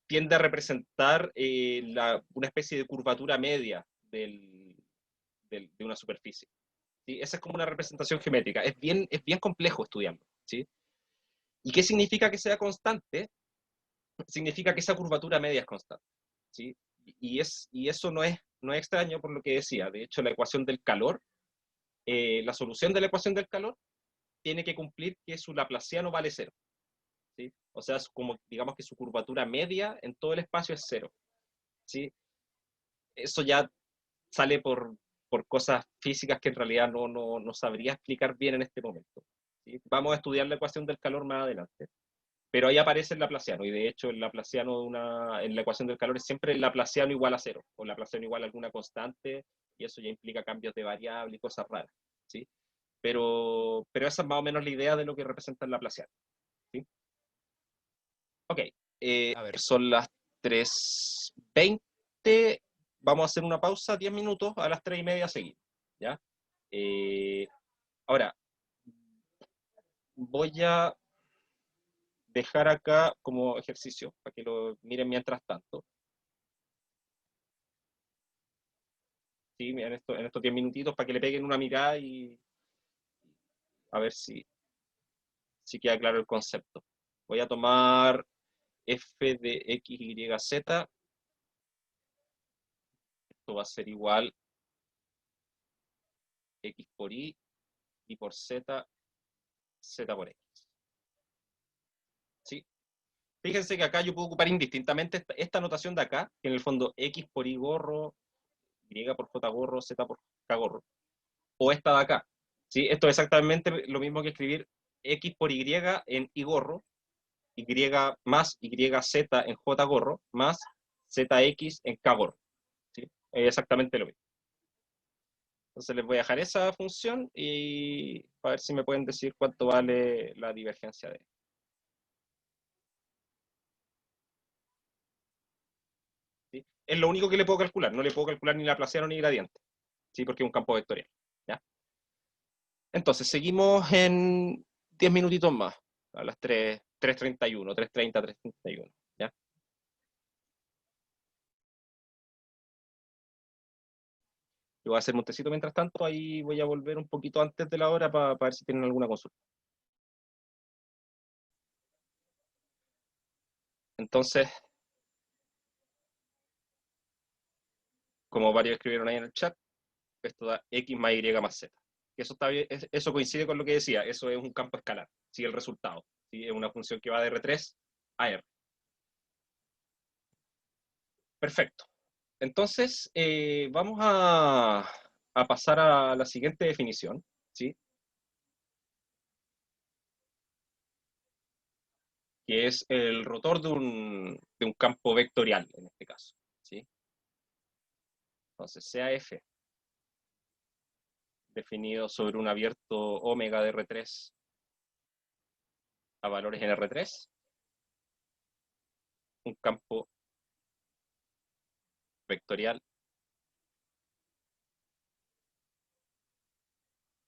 tiende a representar una especie de curvatura media de una superficie. ¿Sí? Esa es como una representación geométrica. Es bien complejo estudiarlo. ¿Sí? ¿Y qué significa que sea constante? Significa que esa curvatura media es constante. ¿Sí? Y eso no es extraño por lo que decía. De hecho, la ecuación del calor, la solución de la ecuación del calor tiene que cumplir que su laplaciano vale 0. ¿Sí? O sea, es como, digamos que su curvatura media en todo el espacio es 0. ¿Sí? Eso ya sale por cosas físicas que en realidad no sabría explicar bien en este momento. ¿Sí? Vamos a estudiar la ecuación del calor más adelante. Pero ahí aparece el laplaciano, y de hecho el laplaciano en la ecuación del calor es siempre el laplaciano igual a 0, o laplaciano igual a alguna constante, y eso ya implica cambios de variable y cosas raras. ¿Sí? Pero esa es más o menos la idea de lo que representa el laplaciano. ¿Sí? Ok, a ver, son las 3:20. Vamos a hacer una pausa, 10 minutos, a las 3:30 seguimos. ¿Ya? Ahora, voy a dejar acá como ejercicio, para que lo miren mientras tanto. ¿Sí? En estos 10 minutitos, para que le peguen una mirada y a ver si queda claro el concepto. Voy a tomar f de x, y, z. Esto va a ser igual x por y por z, z por x. ¿Sí? Fíjense que acá yo puedo ocupar indistintamente esta notación de acá, que en el fondo x por y gorro, y por j gorro, z por k gorro. O esta de acá. ¿Sí? Esto es exactamente lo mismo que escribir x por y en y gorro, y más yz en j gorro, más zx en k gorro. ¿Sí? Es exactamente lo mismo. Entonces les voy a dejar esa función y a ver si me pueden decir cuánto vale la divergencia de. ¿Sí? Es lo único que le puedo calcular. No le puedo calcular ni laplaciano ni gradiente. ¿Sí? Porque es un campo vectorial. ¿Ya? Entonces, seguimos en 10 minutitos más. A las 3:31, 3:30, 3:31. ¿Ya? Yo voy a hacer un tecito mientras tanto, ahí voy a volver un poquito antes de la hora para ver si tienen alguna consulta. Entonces, como varios escribieron ahí en el chat, esto da x más y más z. Eso, eso coincide con lo que decía, eso es un campo escalar, ¿sí? El resultado. ¿Sí? Es una función que va de R3 a R. Perfecto. Entonces, vamos a pasar a la siguiente definición, ¿sí? Que es el rotor de un campo vectorial, en este caso, ¿sí? Entonces, sea F definido sobre un abierto omega de R3 a valores en R3, un campo vectorial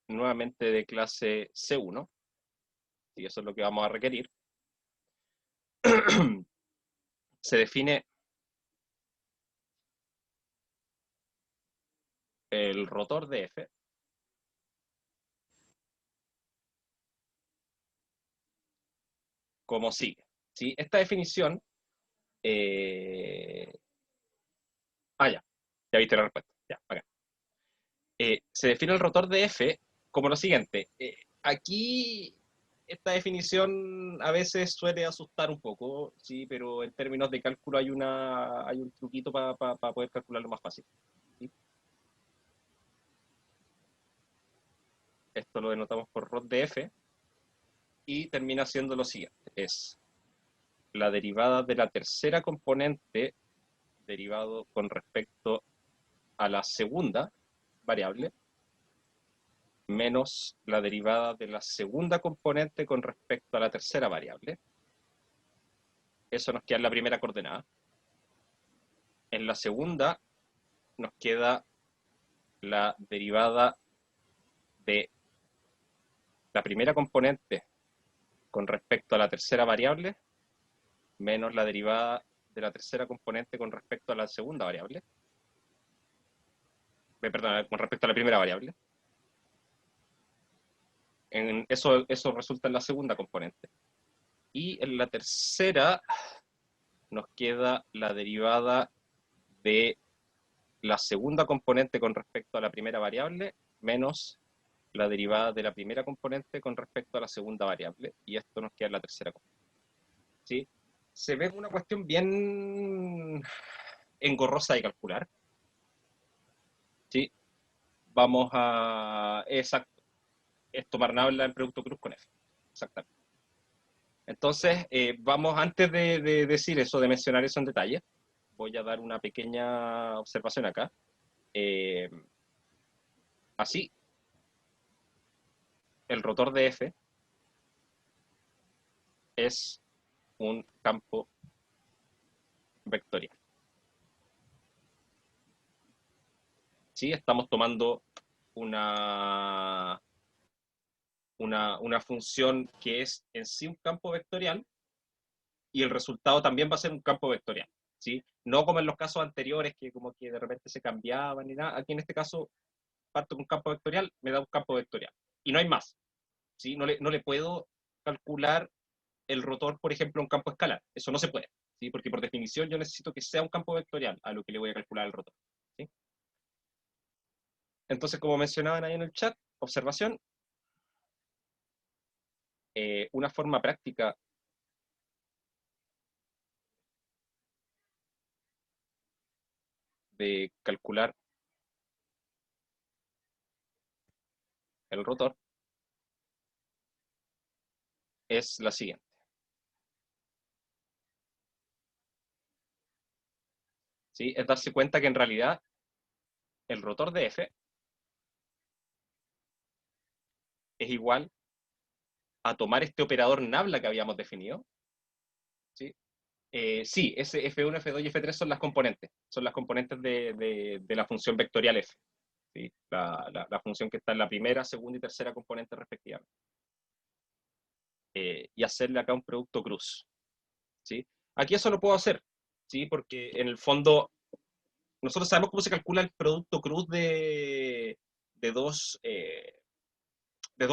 nuevamente de clase C1, y eso es lo que vamos a requerir. Se define el rotor de F como sigue, ¿sí? Esta definición... ya viste la respuesta. Ya, acá. Se define el rotor de F como lo siguiente. Aquí esta definición a veces suele asustar un poco, sí, pero en términos de cálculo hay un truquito para poder calcularlo más fácil, ¿sí? Esto lo denotamos por rod de F y termina siendo lo siguiente. Es la derivada de la tercera componente derivado con respecto a la segunda variable menos la derivada de la segunda componente con respecto a la tercera variable. Eso nos queda en la primera coordenada. En la segunda nos queda la derivada de la primera componente con respecto a la tercera variable menos la derivada de la tercera componente con respecto a la segunda variable. Perdón, con respecto a la primera variable. Eso resulta en la segunda componente. Y en la tercera nos queda la derivada de la segunda componente con respecto a la primera variable menos la derivada de la primera componente con respecto a la segunda variable. Y esto nos queda en la tercera componente, ¿sí? Se ve una cuestión bien engorrosa de calcular, ¿sí? Vamos a... Exacto. Es tomar nabla en producto cruz con F. Exactamente. Entonces, vamos, antes de decir eso, de mencionar eso en detalle, voy a dar una pequeña observación acá. Así, el rotor de F es un campo vectorial. ¿Sí? Estamos tomando una función que es en sí un campo vectorial y el resultado también va a ser un campo vectorial, ¿sí? No como en los casos anteriores que como que de repente se cambiaban ni nada. Aquí en este caso parto con un campo vectorial, me da un campo vectorial. Y no hay más, ¿sí? No le puedo calcular el rotor, por ejemplo, a un campo escalar. Eso no se puede, ¿sí? Porque por definición yo necesito que sea un campo vectorial a lo que le voy a calcular el rotor, ¿sí? Entonces, como mencionaban ahí en el chat, observación, una forma práctica de calcular el rotor es la siguiente. ¿Sí? Es darse cuenta que en realidad el rotor de F es igual a tomar este operador nabla que habíamos definido. ¿Sí? Sí, ese F1, F2 y F3 son las componentes de la función vectorial F. ¿Sí? La función que está en la primera, segunda y tercera componente respectivamente. Y hacerle acá un producto cruz, ¿sí? Aquí eso lo puedo hacer, ¿sí? Porque en el fondo nosotros sabemos cómo se calcula el producto cruz de dos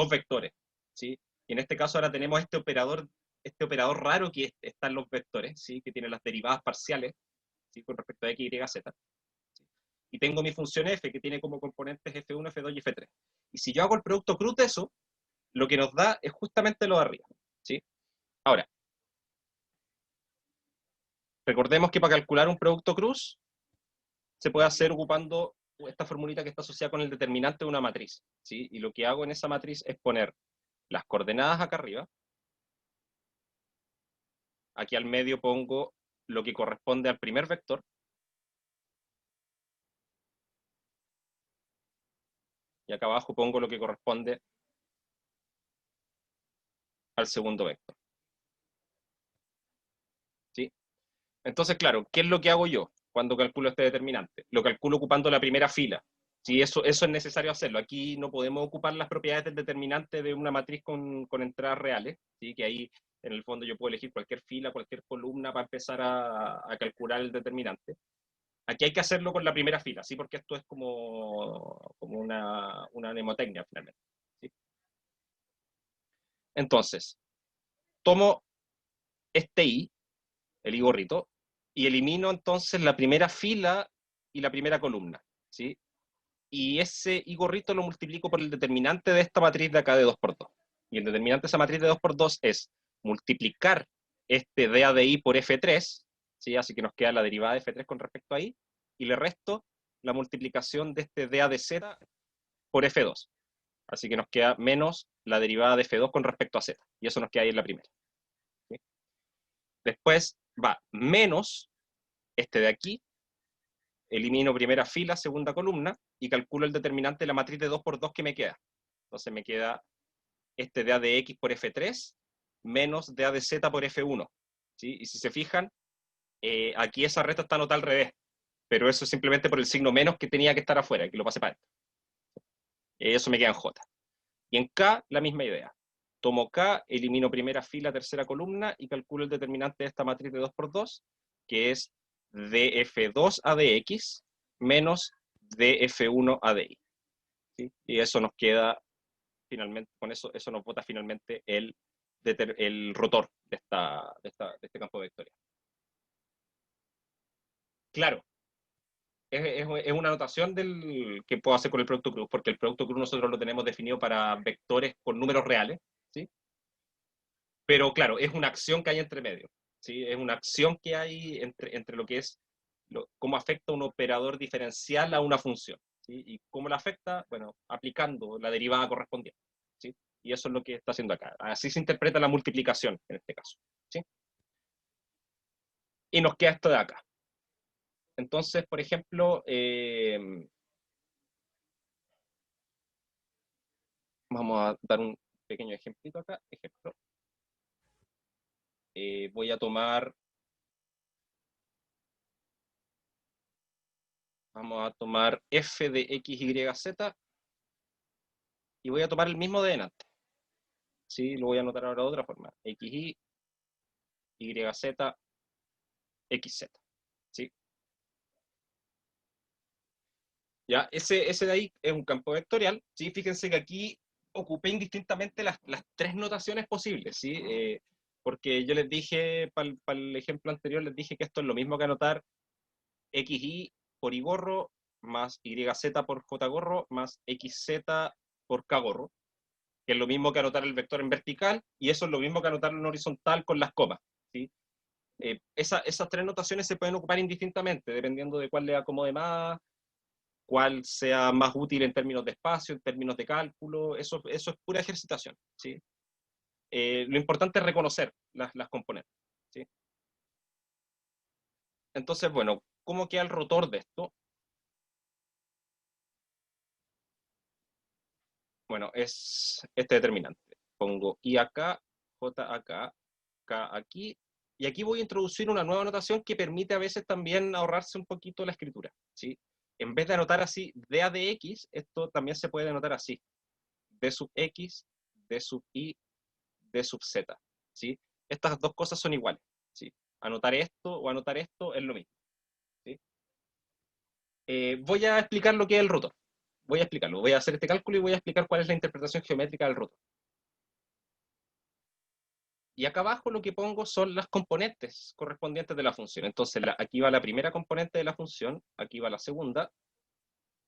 vectores, ¿sí? Y en este caso ahora tenemos este operador raro que está en los vectores, ¿sí? Que tiene las derivadas parciales, ¿sí? Con respecto a x, y, z. ¿Sí? Y tengo mi función f que tiene como componentes f1, f2 y f3. Y si yo hago el producto cruz de eso, lo que nos da es justamente lo de arriba, ¿sí? Ahora, Recordemos que para calcular un producto cruz se puede hacer ocupando esta formulita que está asociada con el determinante de una matriz, ¿sí? Y lo que hago en esa matriz es poner las coordenadas acá arriba. Aquí al medio pongo lo que corresponde al primer vector. Y acá abajo pongo lo que corresponde al segundo vector. ¿Sí? Entonces, claro, ¿qué es lo que hago yo cuando calculo este determinante? Lo calculo ocupando la primera fila. ¿Sí? Eso es necesario hacerlo. Aquí no podemos ocupar las propiedades del determinante de una matriz con entradas reales, ¿sí? Que ahí, en el fondo, yo puedo elegir cualquier fila, cualquier columna para empezar a calcular el determinante. Aquí hay que hacerlo con la primera fila, ¿sí? Porque esto es como una mnemotecnia, finalmente. ¿Sí? Entonces, tomo este i, el i gorrito, y elimino entonces la primera fila y la primera columna, ¿sí? Y ese i gorrito lo multiplico por el determinante de esta matriz de acá de 2 por 2. Y el determinante de esa matriz de 2 por 2 es multiplicar este dA de i por F3, ¿sí? Así que nos queda la derivada de F3 con respecto a i, y le resto la multiplicación de este dA de z por F2. Así que nos queda menos la derivada de F2 con respecto a z. Y eso nos queda ahí en la primera. ¿Sí? Después va menos este de aquí, elimino primera fila, segunda columna, y calculo el determinante de la matriz de 2 por 2 que me queda. Entonces me queda este dA de x por F3 menos dA de z por F1. ¿Sí? Y si se fijan, aquí esa resta está anotada al revés, pero eso es simplemente por el signo menos que tenía que estar afuera, que lo pasé para adentro. Eso me queda en J. Y en K, la misma idea. Tomo K, elimino primera fila, tercera columna, y calculo el determinante de esta matriz de 2 por 2, que es dF2 a dx menos dF1 a dy. ¿Sí? Y eso nos queda, finalmente, con eso nos bota finalmente el rotor de este campo vectorial. Claro, es una notación que puedo hacer con el producto cruz, porque el producto cruz nosotros lo tenemos definido para vectores con números reales, ¿sí? Pero claro, es una acción que hay entre medio, ¿sí? Es una acción que hay entre lo que es, cómo afecta un operador diferencial a una función, ¿sí? Y cómo la afecta, bueno, aplicando la derivada correspondiente, ¿sí? Y eso es lo que está haciendo acá. Así se interpreta la multiplicación en este caso, ¿sí? Y nos queda esto de acá. Entonces, por ejemplo, vamos a dar un pequeño ejemplito acá. Ejemplo. Voy a tomar, vamos a tomar f de x, y, z, y voy a tomar el mismo de delante. ¿Sí? Lo voy a anotar ahora de otra forma. xy, yz, xz. ¿Sí? Ya, ese de ahí es un campo vectorial. ¿Sí? Fíjense que aquí ocupé indistintamente las tres notaciones posibles, ¿sí? Porque yo les dije, para el ejemplo anterior, les dije que esto es lo mismo que anotar xy por y gorro, más yz por j gorro, más xz por k gorro, que es lo mismo que anotar el vector en vertical, y eso es lo mismo que anotarlo en horizontal con las comas, ¿sí? Esas tres notaciones se pueden ocupar indistintamente, dependiendo de cuál le acomode más, cuál sea más útil en términos de espacio, en términos de cálculo. Eso es pura ejercitación, ¿sí? Lo importante es reconocer las componentes, ¿sí? Entonces, bueno, ¿cómo queda el rotor de esto? Bueno, es este determinante. Pongo i acá, j acá, k aquí, y aquí voy a introducir una nueva notación que permite a veces también ahorrarse un poquito la escritura, ¿sí? En vez de anotar así dA de x, esto también se puede anotar así: d sub x, d sub y, d sub z, ¿sí? Estas dos cosas son iguales, ¿sí? Anotar esto o anotar esto es lo mismo, ¿sí? Voy a explicar lo que es el rotor. Voy a explicarlo. Voy a hacer este cálculo y voy a explicar cuál es la interpretación geométrica del rotor. Y acá abajo lo que pongo son las componentes correspondientes de la función. Entonces, aquí va la primera componente de la función, aquí va la segunda,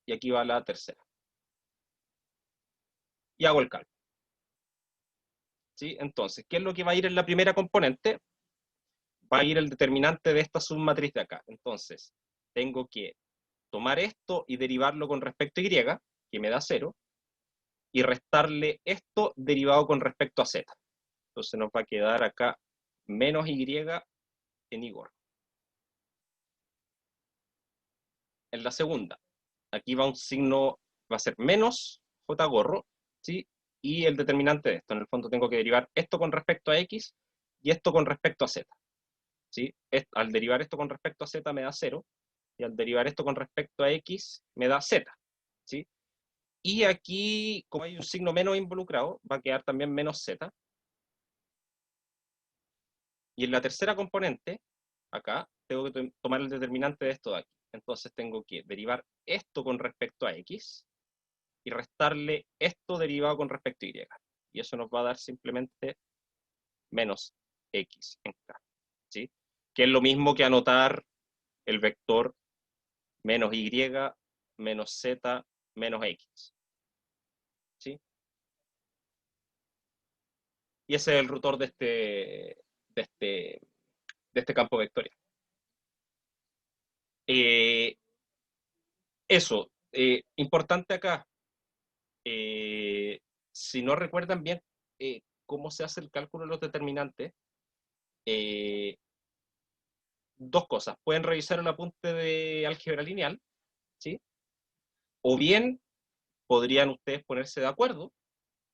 y aquí va la tercera. Y hago el cálculo. ¿Sí? Entonces, ¿qué es lo que va a ir en la primera componente? va a ir el determinante de esta submatriz de acá. Entonces, tengo que tomar esto y derivarlo con respecto a y, que me da 0, y restarle esto derivado con respecto a z. Entonces nos va a quedar acá menos y en y gorro. En la segunda, aquí va un signo, va a ser menos j gorro, ¿sí? Y el determinante de esto. En el fondo tengo que derivar esto con respecto a x y esto con respecto a z. ¿Sí? Al derivar esto con respecto a z me da 0, y al derivar esto con respecto a x me da z. ¿Sí? Y aquí, como hay un signo menos involucrado, va a quedar también menos z. Y en la tercera componente, acá, tengo que tomar el determinante de esto de aquí. Entonces tengo que derivar esto con respecto a x y restarle esto derivado con respecto a y. Y eso nos va a dar simplemente menos x en k. ¿Sí? Que es lo mismo que anotar el vector menos y menos z menos x. ¿Sí? Y ese es el rotor de este campo vectorial. Eso, importante acá, si no recuerdan bien cómo se hace el cálculo de los determinantes, dos cosas. Pueden revisar el apunte de álgebra lineal, ¿sí? O bien podrían ustedes ponerse de acuerdo,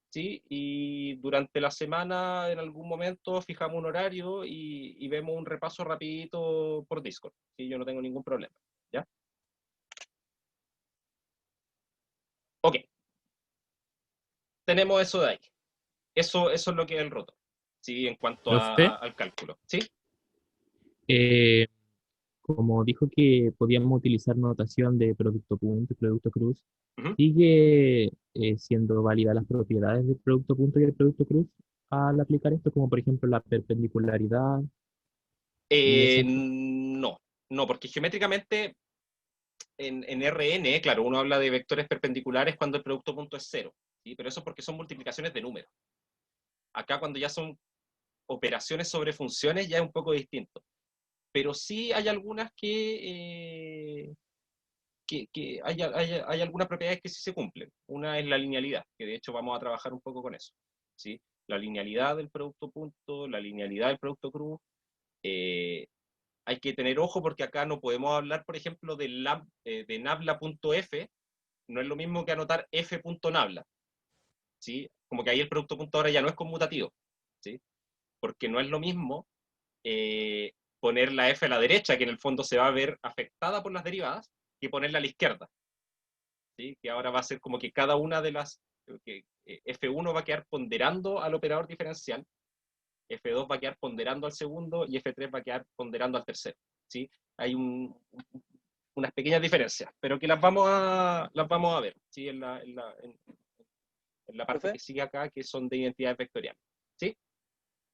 ¿sí? Y durante la semana, en algún momento, fijamos un horario y vemos un repaso rapidito por Discord, ¿sí? Yo no tengo ningún problema, ¿ya? Ok. Tenemos eso de ahí. Eso es lo que es el rotor, ¿sí? En cuanto Profe, al cálculo, ¿sí? eh, como dijo que podíamos utilizar notación de producto punto y producto cruz, Ujú. ¿sigue siendo válidas las propiedades del producto punto y el producto cruz al aplicar esto, como por ejemplo la perpendicularidad y esas cosas? No, porque geométricamente en Rn, claro, uno habla de vectores perpendiculares cuando el producto punto es 0, ¿sí? Pero eso es porque son multiplicaciones de números. Acá cuando ya son operaciones sobre funciones ya es un poco distinto. Pero sí hay algunas que hay algunas propiedades que sí se cumplen. Una es la linealidad, que de hecho vamos a trabajar un poco con eso, ¿sí? La linealidad del producto punto, la linealidad del producto cruz. Hay que tener ojo porque acá no podemos hablar, por ejemplo, de nabla.f, no es lo mismo que anotar f.nabla, ¿sí? Como que ahí el producto punto ahora ya no es conmutativo, ¿sí? Porque no es lo mismo poner la f a la derecha, que en el fondo se va a ver afectada por las derivadas, que ponerla a la izquierda, ¿sí? Que ahora va a ser como que cada una de las, que f1 va a quedar ponderando al operador diferencial, f2 va a quedar ponderando al segundo y f3 va a quedar ponderando al tercero, ¿sí? Hay unas pequeñas diferencias, pero que las vamos a ver, ¿sí? En la parte Profe, que sigue acá, que son de identidades vectoriales, ¿sí?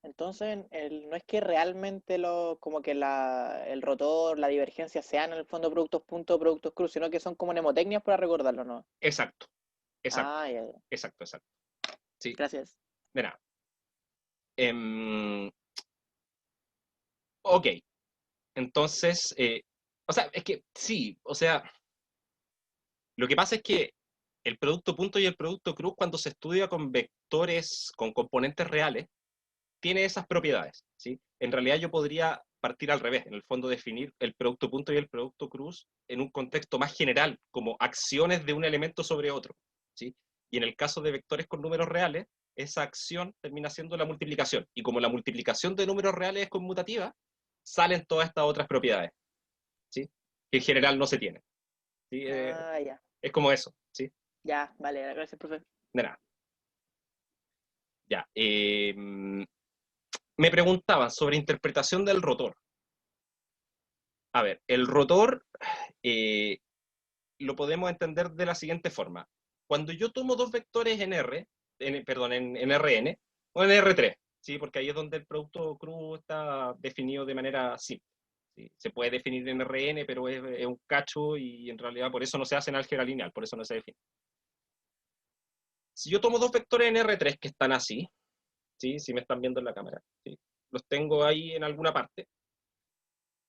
entonces no es que realmente como que el rotor, la divergencia sean en el fondo productos punto, productos cruz, sino que son como mnemotecnias para recordarlo, ¿no? Exacto, exacto, Ah, ya, ya. exacto, exacto. Sí, Gracias. de nada. Ok, entonces, o sea, es que sí, o sea, lo que pasa es que el producto punto y el producto cruz, cuando se estudia con vectores, con componentes reales, tiene esas propiedades, ¿sí? En realidad yo podría partir al revés, en el fondo definir el producto punto y el producto cruz en un contexto más general, como acciones de un elemento sobre otro, ¿sí? Y en el caso de vectores con números reales, esa acción termina siendo la multiplicación. Y como la multiplicación de números reales es conmutativa, salen todas estas otras propiedades, ¿sí? Que en general no se tienen, ¿sí? Ah, ya. Es como eso, ¿sí? Ya, vale, gracias, profe. De nada. Ya. Me preguntaban sobre interpretación del rotor. A ver, el rotor eh, lo podemos entender de la siguiente forma. Cuando yo tomo dos vectores en perdón, en Rn o en R3, ¿sí? Porque ahí es donde el producto cruz está definido de manera simple, ¿sí? Se puede definir en Rn, pero es un cacho y en realidad por eso no se hace en álgebra lineal, por eso no se define. Si yo tomo dos vectores en R3 que están así, ¿sí? Si me están viendo en la cámara, ¿sí? Los tengo ahí en alguna parte.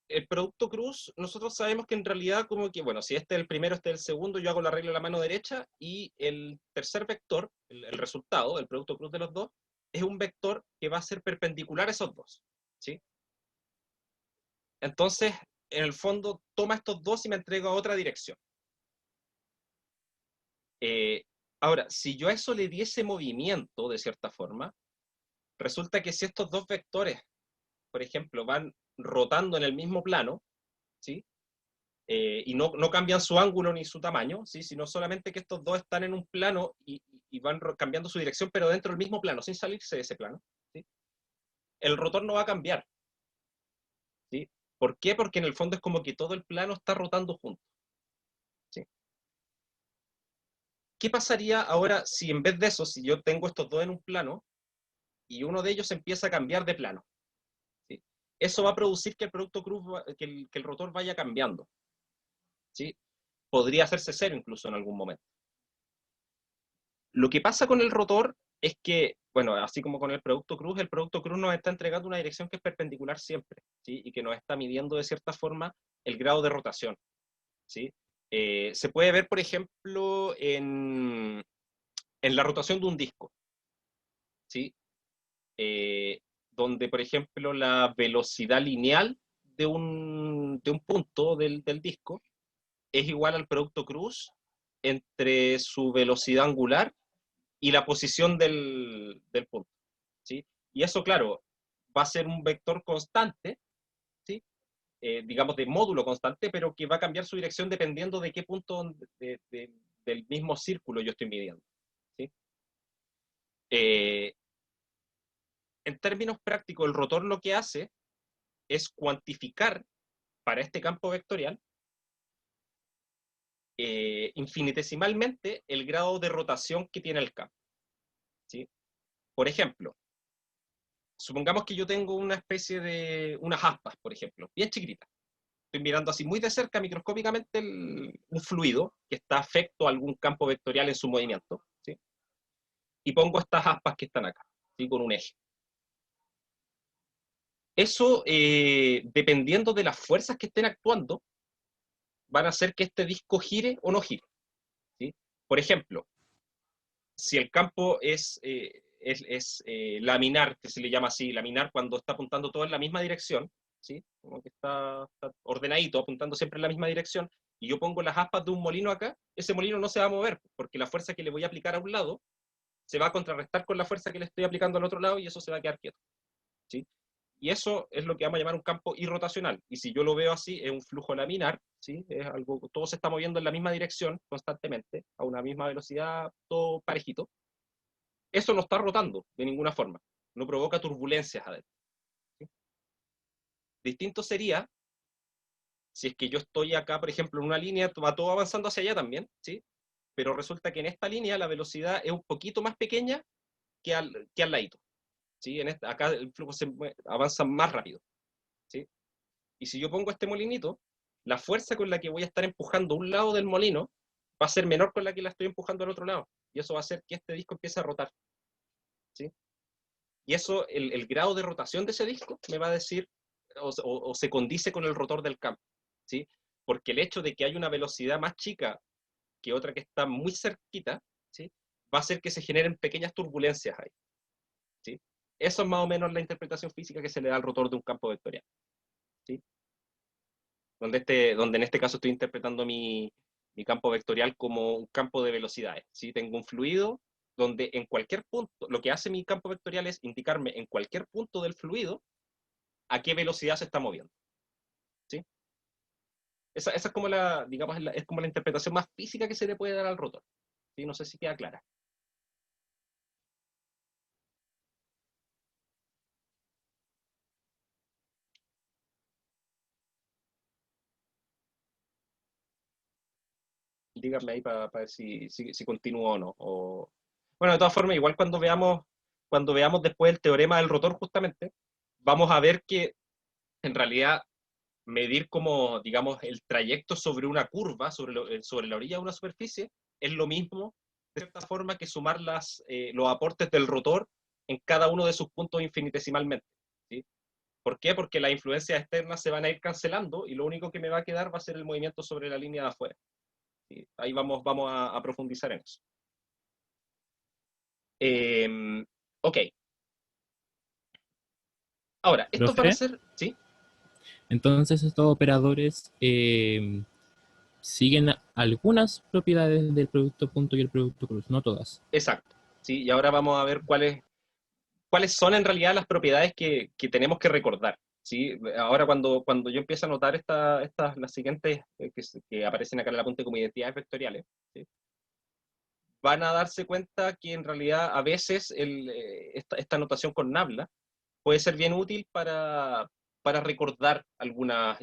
el producto cruz, nosotros sabemos que en realidad como que, bueno, si este es el primero, este es el segundo, yo hago la regla de la mano derecha, y el tercer vector, el resultado, el producto cruz de los dos, es un vector que va a ser perpendicular a esos dos, ¿sí? Entonces, en el fondo, toma estos dos y me entrega a otra dirección. Ahora, si yo a eso le diese movimiento, de cierta forma, resulta que si estos dos vectores, por ejemplo, van rotando en el mismo plano, ¿sí? Y no cambian su ángulo ni su tamaño, ¿sí? Sino solamente que estos dos están en un plano y van cambiando su dirección, pero dentro del mismo plano, sin salirse de ese plano, ¿sí? El rotor no va a cambiar, ¿sí? ¿Por qué? Porque en el fondo es como que todo el plano está rotando junto, ¿sí? ¿Qué pasaría ahora si en vez de eso, si yo tengo estos dos en un plano y uno de ellos empieza a cambiar de plano, ¿sí? Eso va a producir que el producto cruz, que el rotor vaya cambiando, ¿sí? Podría hacerse cero incluso en algún momento. Lo que pasa con el rotor es que, bueno, así como con el producto cruz nos está entregando una dirección que es perpendicular siempre, ¿sí? Y que nos está midiendo de cierta forma el grado de rotación, ¿sí? Se puede ver, por ejemplo, en la rotación de un disco, ¿sí? Donde, por ejemplo, la velocidad lineal de un punto del disco es igual al producto cruz entre su velocidad angular y la posición del punto, ¿sí? Y eso, claro, va a ser un vector constante, ¿sí? Digamos de módulo constante, pero que va a cambiar su dirección dependiendo de qué punto del mismo círculo yo estoy midiendo, ¿sí? En términos prácticos, el rotor lo que hace es cuantificar para este campo vectorial infinitesimalmente el grado de rotación que tiene el campo, ¿sí? Por ejemplo, supongamos que yo tengo una especie de unas aspas, por ejemplo, bien chiquititas. Estoy mirando así muy de cerca, microscópicamente, un fluido que está afecto a algún campo vectorial en su movimiento, ¿sí? Y pongo estas aspas que están acá, ¿sí? Con un eje. Eso, dependiendo de las fuerzas que estén actuando, van a hacer que este disco gire o no gire, ¿sí? Por ejemplo, si el campo es laminar, que se le llama así, laminar cuando está apuntando todo en la misma dirección, ¿sí? Como que está ordenadito, apuntando siempre en la misma dirección, y yo pongo las aspas de un molino acá, ese molino no se va a mover, porque la fuerza que le voy a aplicar a un lado se va a contrarrestar con la fuerza que le estoy aplicando al otro lado, y eso se va a quedar quieto, ¿sí? Y eso es lo que vamos a llamar un campo irrotacional. Y si yo lo veo así, es un flujo laminar, ¿sí? Es algo, todo se está moviendo en la misma dirección constantemente, a una misma velocidad, todo parejito. Eso no está rotando de ninguna forma, no provoca turbulencias adentro, ¿sí? Distinto sería si es que yo estoy acá, por ejemplo, en una línea, va todo avanzando hacia allá también, ¿sí? Pero resulta que en esta línea la velocidad es un poquito más pequeña que al ladito, ¿sí? Acá el flujo avanza más rápido, ¿sí? Y si yo pongo este molinito, la fuerza con la que voy a estar empujando un lado del molino va a ser menor con la que la estoy empujando al otro lado. Y eso va a hacer que este disco empiece a rotar, ¿sí? Y eso, el grado de rotación de ese disco me va a decir, o se condice con el rotor del campo, ¿sí? Porque el hecho de que haya una velocidad más chica que otra que está muy cerquita, ¿sí? Va a hacer que se generen pequeñas turbulencias ahí, ¿sí? Eso es más o menos la interpretación física que se le da al rotor de un campo vectorial, ¿sí? Donde en este caso estoy interpretando mi campo vectorial como un campo de velocidades, ¿sí? Tengo un fluido donde en cualquier punto, lo que hace mi campo vectorial es indicarme en cualquier punto del fluido a qué velocidad se está moviendo, ¿sí? Esa es como digamos, es como la interpretación más física que se le puede dar al rotor, ¿sí? No sé si queda clara. Díganme ahí para ver si continúo o no. Bueno, de todas formas, igual cuando veamos después el teorema del rotor, justamente, vamos a ver que en realidad medir como, digamos, el trayecto sobre una curva, sobre la orilla de una superficie, es lo mismo, de cierta forma, que sumar los aportes del rotor en cada uno de sus puntos infinitesimalmente, ¿sí? ¿Por qué? Porque las influencias externas se van a ir cancelando y lo único que me va a quedar va a ser el movimiento sobre la línea de afuera. ¿Sí? Ahí vamos a profundizar en eso. Ok. Ahora, esto para ¿Profe? hacer... ¿Sí? Entonces estos operadores siguen algunas propiedades del producto punto y el producto cruz, no todas. Exacto. ¿Sí? Y ahora vamos a ver cuáles son en realidad las propiedades que tenemos que recordar. ¿Sí? Ahora cuando yo empiezo a notar las siguientes que aparecen acá en el apunte como identidades vectoriales, ¿sí? Van a darse cuenta que en realidad a veces esta notación con nabla puede ser bien útil para recordar algunas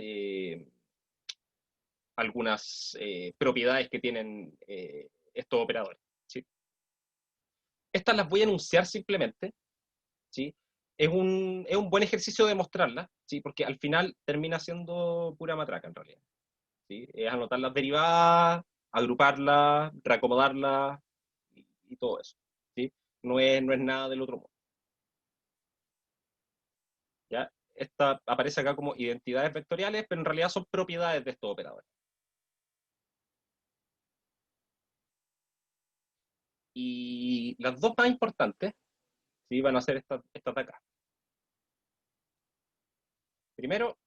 propiedades que tienen estos operadores. ¿Sí? Estas las voy a enunciar simplemente, ¿sí? Es un buen ejercicio de mostrarlas, ¿sí? Porque al final termina siendo pura matraca en realidad. ¿Sí? Es anotar las derivadas, agruparlas, reacomodarlas y todo eso. ¿Sí? No es nada del otro mundo. ¿Ya? Esta aparece acá como identidades vectoriales, pero en realidad son propiedades de estos operadores. Y las dos más importantes, ¿sí? Van a ser estas de acá. Primero,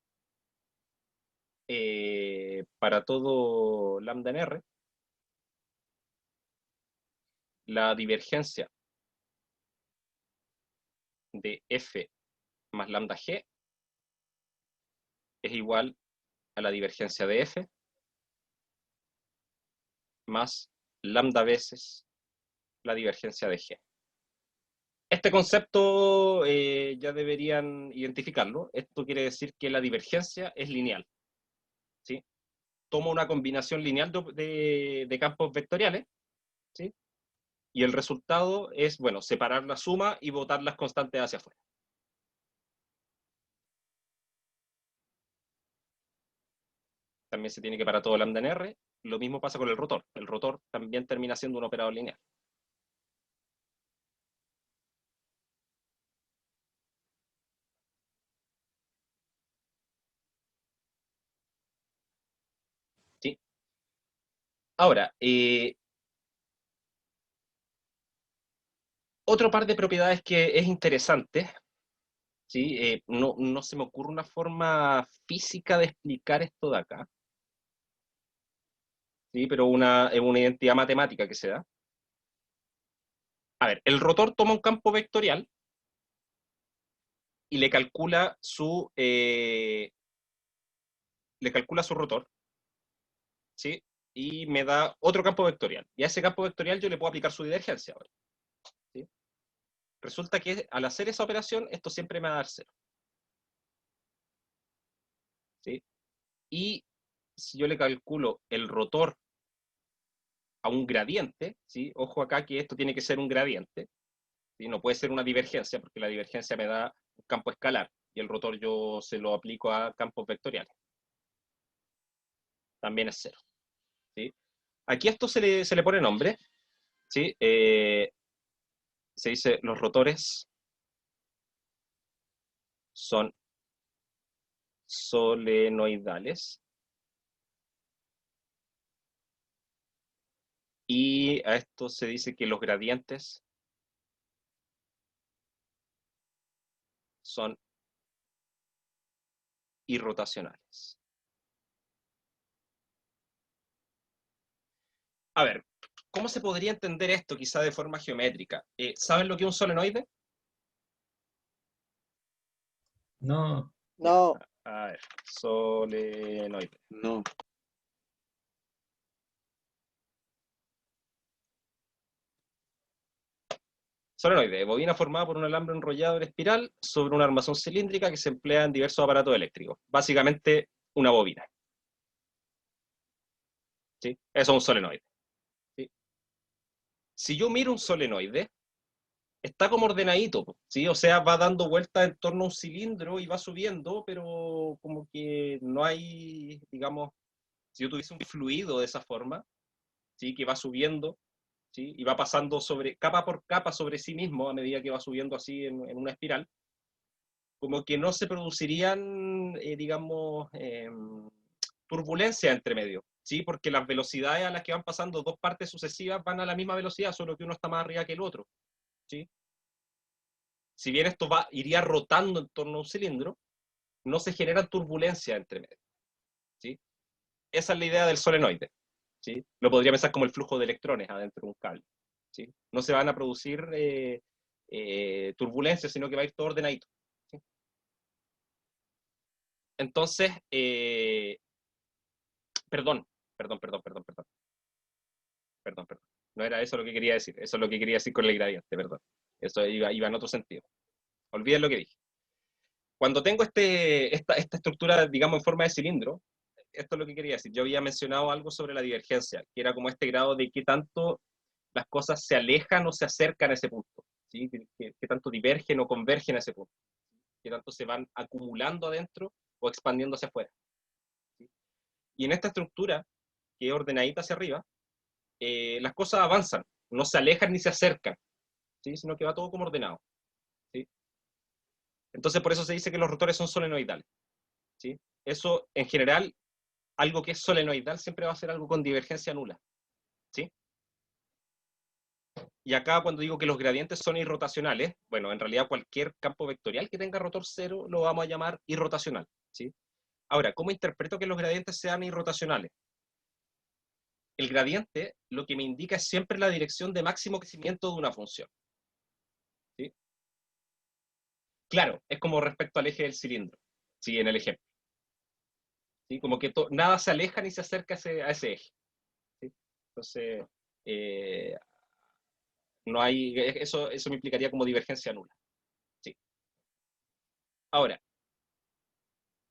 para todo lambda en R, la divergencia de f más lambda g es igual a la divergencia de f más lambda veces la divergencia de g. Este concepto ya deberían identificarlo. Esto quiere decir que la divergencia es lineal. ¿Sí? Tomo una combinación lineal de campos vectoriales, ¿sí? Y el resultado es, bueno, separar la suma y botar las constantes hacia afuera. También se tiene que para todo lambda en R. Lo mismo pasa con el rotor. El rotor también termina siendo un operador lineal. ¿Sí? Ahora, otro par de propiedades que es interesante, ¿sí? No se me ocurre una forma física de explicar esto de acá, ¿sí? Pero es una identidad matemática que se da. A ver, el rotor toma un campo vectorial y le calcula su rotor, ¿sí? Y me da otro campo vectorial. Y a ese campo vectorial yo le puedo aplicar su divergencia ahora, ¿sí? Resulta que al hacer esa operación, esto siempre me va a dar 0. ¿Sí? Y si yo le calculo el rotor a un gradiente, ¿sí? Ojo acá que esto tiene que ser un gradiente, ¿sí? No puede ser una divergencia, porque la divergencia me da un campo escalar, y el rotor yo se lo aplico a campos vectoriales. También es 0. ¿Sí? Aquí esto se le pone nombre, ¿sí? Se dice los rotores son solenoidales, y a esto se dice que los gradientes son irrotacionales. A ver, ¿cómo se podría entender esto quizá de forma geométrica? ¿Saben lo que es un solenoide? No, No, A ver, solenoide. No. Solenoide, bobina formada por un alambre enrollado en espiral sobre una armazón cilíndrica que se emplea en diversos aparatos eléctricos. Básicamente, una bobina. ¿Sí? Eso es un solenoide. ¿Sí? Si yo miro un solenoide, está como ordenadito, ¿sí? O sea, va dando vueltas en torno a un cilindro y va subiendo, pero como que no hay, digamos, si yo tuviese un fluido de esa forma, ¿sí? Que va subiendo, ¿sí? Y va pasando capa por capa sobre sí mismo a medida que va subiendo así en una espiral, como que no se producirían, digamos, turbulencias entre medio, ¿sí? Porque las velocidades a las que van pasando dos partes sucesivas van a la misma velocidad, solo que uno está más arriba que el otro, ¿sí? Si bien esto iría rotando en torno a un cilindro, no se generan turbulencias entre medio, ¿sí? Esa es la idea del solenoide, ¿sí? Lo podría pensar como el flujo de electrones adentro de un cable, ¿sí? No se van a producir turbulencias, sino que va a ir todo ordenadito, ¿sí? Entonces, perdón. No era eso lo que quería decir. Eso es lo que quería decir con el gradiente, perdón. Eso iba en otro sentido. Olviden lo que dije. Cuando tengo esta estructura, digamos, en forma de cilindro, esto es lo que quería decir. Yo había mencionado algo sobre la divergencia, que era como este grado de qué tanto las cosas se alejan o se acercan a ese punto, ¿sí? Qué tanto divergen o convergen a ese punto, qué tanto se van acumulando adentro o expandiendo hacia afuera, ¿sí? Y en esta estructura, que es ordenadita hacia arriba, las cosas avanzan, no se alejan ni se acercan, ¿sí? Sino que va todo como ordenado, ¿sí? Entonces por eso se dice que los rotores son solenoidales, ¿sí? Eso en general, algo que es solenoidal siempre va a ser algo con divergencia nula, ¿sí? Y acá cuando digo que los gradientes son irrotacionales, bueno, en realidad cualquier campo vectorial que tenga rotor cero lo vamos a llamar irrotacional, ¿sí? Ahora, ¿cómo interpreto que los gradientes sean irrotacionales? El gradiente lo que me indica es siempre la dirección de máximo crecimiento de una función, ¿sí? Claro, es como respecto al eje del cilindro, ¿sí? En el ejemplo, ¿sí? Como que nada se aleja ni se acerca a ese eje, ¿sí? Entonces, eh, no hay, eso me implicaría como divergencia nula, ¿sí? Ahora,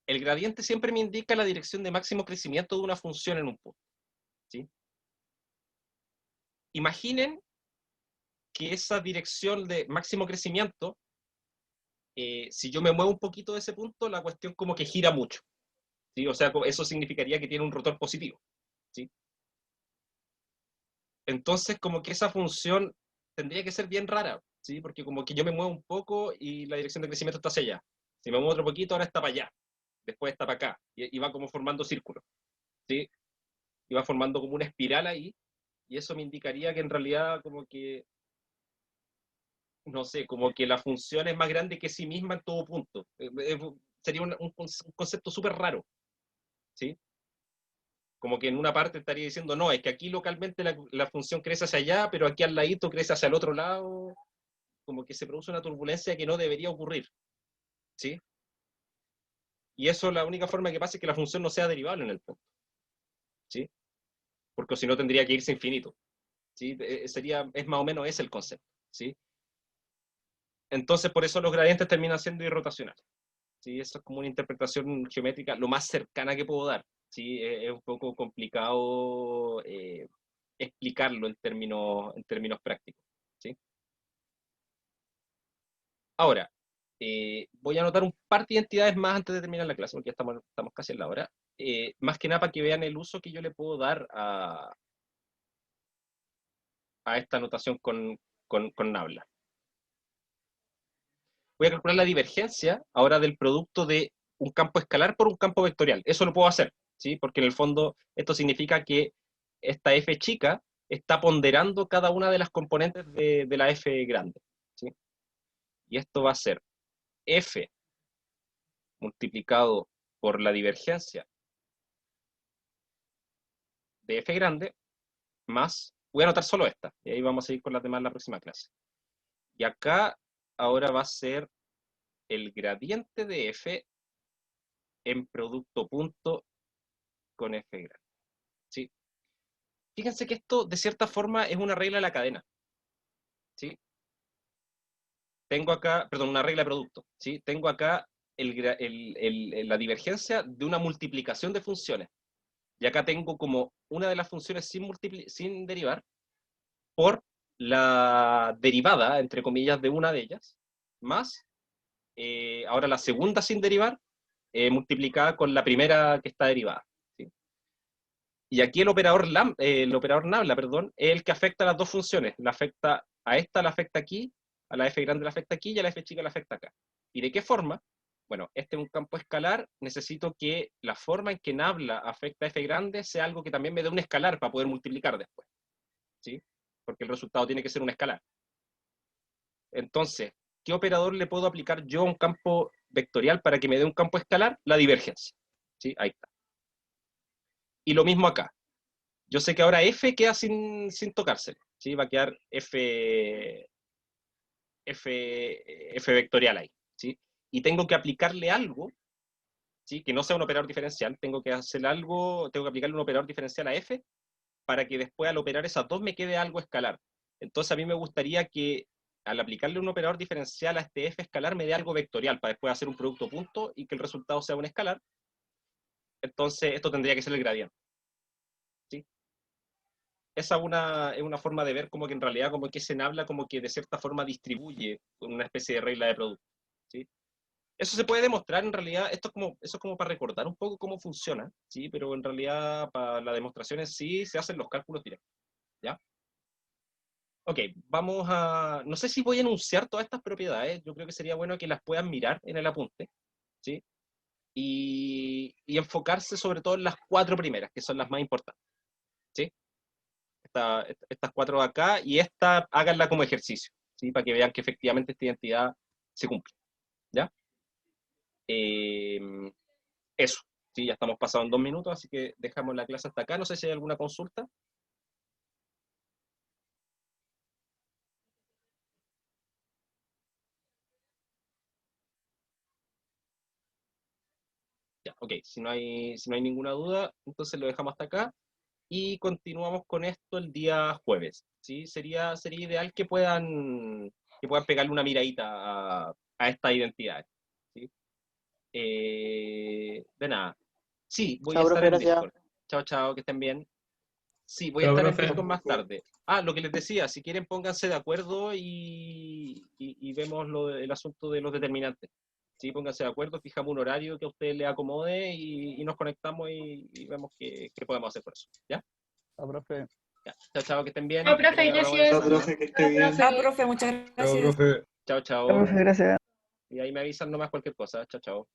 el gradiente siempre me indica la dirección de máximo crecimiento de una función en un punto, ¿sí? Imaginen que esa dirección de máximo crecimiento, si yo me muevo un poquito de ese punto, la cuestión como que gira mucho, ¿sí? O sea, eso significaría que tiene un rotor positivo, ¿sí? Entonces, como que esa función tendría que ser bien rara, ¿sí? Porque como que yo me muevo un poco y la dirección de crecimiento está hacia allá. Si me muevo otro poquito, ahora está para allá. Después está para acá. Y va como formando círculos, ¿sí? Y va formando como una espiral ahí. Y eso me indicaría que en realidad como que, no sé, como que la función es más grande que sí misma en todo punto. Sería un concepto súper raro, ¿sí? Como que en una parte estaría diciendo, no, es que aquí localmente la función crece hacia allá, pero aquí al ladito crece hacia el otro lado, como que se produce una turbulencia que no debería ocurrir, ¿sí? Y eso la única forma que pasa es que la función no sea derivable en el punto, ¿sí? Porque si no tendría que irse infinito, ¿sí? Es más o menos ese el concepto, ¿sí? Entonces por eso los gradientes terminan siendo irrotacionales, ¿sí? Eso es como una interpretación geométrica lo más cercana que puedo dar, ¿sí? Es un poco complicado explicarlo en términos prácticos, ¿sí? Ahora, voy a anotar un par de identidades más antes de terminar la clase, porque ya estamos casi en la hora. Más que nada para que vean el uso que yo le puedo dar a esta notación con Nabla. Voy a calcular la divergencia ahora del producto de un campo escalar por un campo vectorial. Eso lo puedo hacer, ¿sí? Porque en el fondo esto significa que esta f chica está ponderando cada una de las componentes de la f grande, ¿sí? Y esto va a ser f multiplicado por la divergencia de f grande más, voy a anotar solo esta, y ahí vamos a ir con las demás en la próxima clase. Y acá ahora va a ser el gradiente de f en producto punto con f grande, ¿sí? Fíjense que esto, de cierta forma, es una regla de la cadena, ¿sí? Tengo acá, perdón, una regla de producto, ¿sí? Tengo acá la divergencia de una multiplicación de funciones. Y acá tengo como una de las funciones sin derivar por la derivada, entre comillas, de una de ellas, más ahora la segunda sin derivar, multiplicada con la primera que está derivada, ¿sí? Y aquí el operador nabla, perdón, es el que afecta a las dos funciones. La afecta a esta, la afecta aquí, a la f grande la afecta aquí y a la f chica la afecta acá. ¿Y de qué forma? bueno, este es un campo escalar, necesito que la forma en que nabla afecta a f grande sea algo que también me dé un escalar para poder multiplicar después, ¿sí? Porque el resultado tiene que ser un escalar. Entonces, ¿qué operador le puedo aplicar yo a un campo vectorial para que me dé un campo escalar? La divergencia, ¿sí? Ahí está. Y lo mismo acá. Yo sé que ahora f queda sin tocárselo, ¿sí? Va a quedar f vectorial ahí, ¿sí? Y tengo que aplicarle algo, ¿sí? Que no sea un operador diferencial, tengo que hacer algo, tengo que aplicarle un operador diferencial a f para que después al operar esas dos me quede algo escalar. Entonces a mí me gustaría que al aplicarle un operador diferencial a este f escalar me dé algo vectorial para después hacer un producto punto y que el resultado sea un escalar. Entonces esto tendría que ser el gradiente, ¿sí? Esa es una forma de ver como que en realidad como que se habla como que de cierta forma distribuye una especie de regla de producto, ¿sí? Eso se puede demostrar en realidad, eso es como para recordar un poco cómo funciona, ¿sí? Pero en realidad para la demostración en sí se hacen los cálculos directos, ¿ya? Ok, vamos a... No sé si voy a enunciar todas estas propiedades, yo creo que sería bueno que las puedan mirar en el apunte, ¿sí? Y enfocarse sobre todo en las 4 primeras, que son las más importantes, ¿sí? Estas 4 de acá, y esta háganla como ejercicio, ¿sí? Para que vean que efectivamente esta identidad se cumple, ¿ya? Eso, ¿sí? Ya estamos pasados en 2 minutos, así que dejamos la clase hasta acá. No sé si hay alguna consulta. Ya, ok, si no hay ninguna duda, entonces lo dejamos hasta acá y continuamos con esto el día jueves, ¿sí? Sería ideal que puedan pegarle una miradita a estas identidades, ¿sí? De nada. Sí, voy a Chao, estar profe, en gracias. Discord. Chao, chao, que estén bien. Sí, voy a Chao, estar en profe. Discord más tarde. Ah, lo que les decía, si quieren pónganse de acuerdo y vemos el asunto de los determinantes. Sí, pónganse de acuerdo, fijamos un horario que a ustedes les acomode y nos conectamos y vemos qué podemos hacer por eso. ¿Ya? Chao, profe. Ya. Chao, chao, que estén bien. Chao, profe, Que tengan una buena gracias. Chao, semana. profe, que esté bien. Chao, profe, muchas Chao, gracias. profe. Chao, Chao, chao. profe, gracias. Y ahí me avisan nomás cualquier cosa. Chao, chao.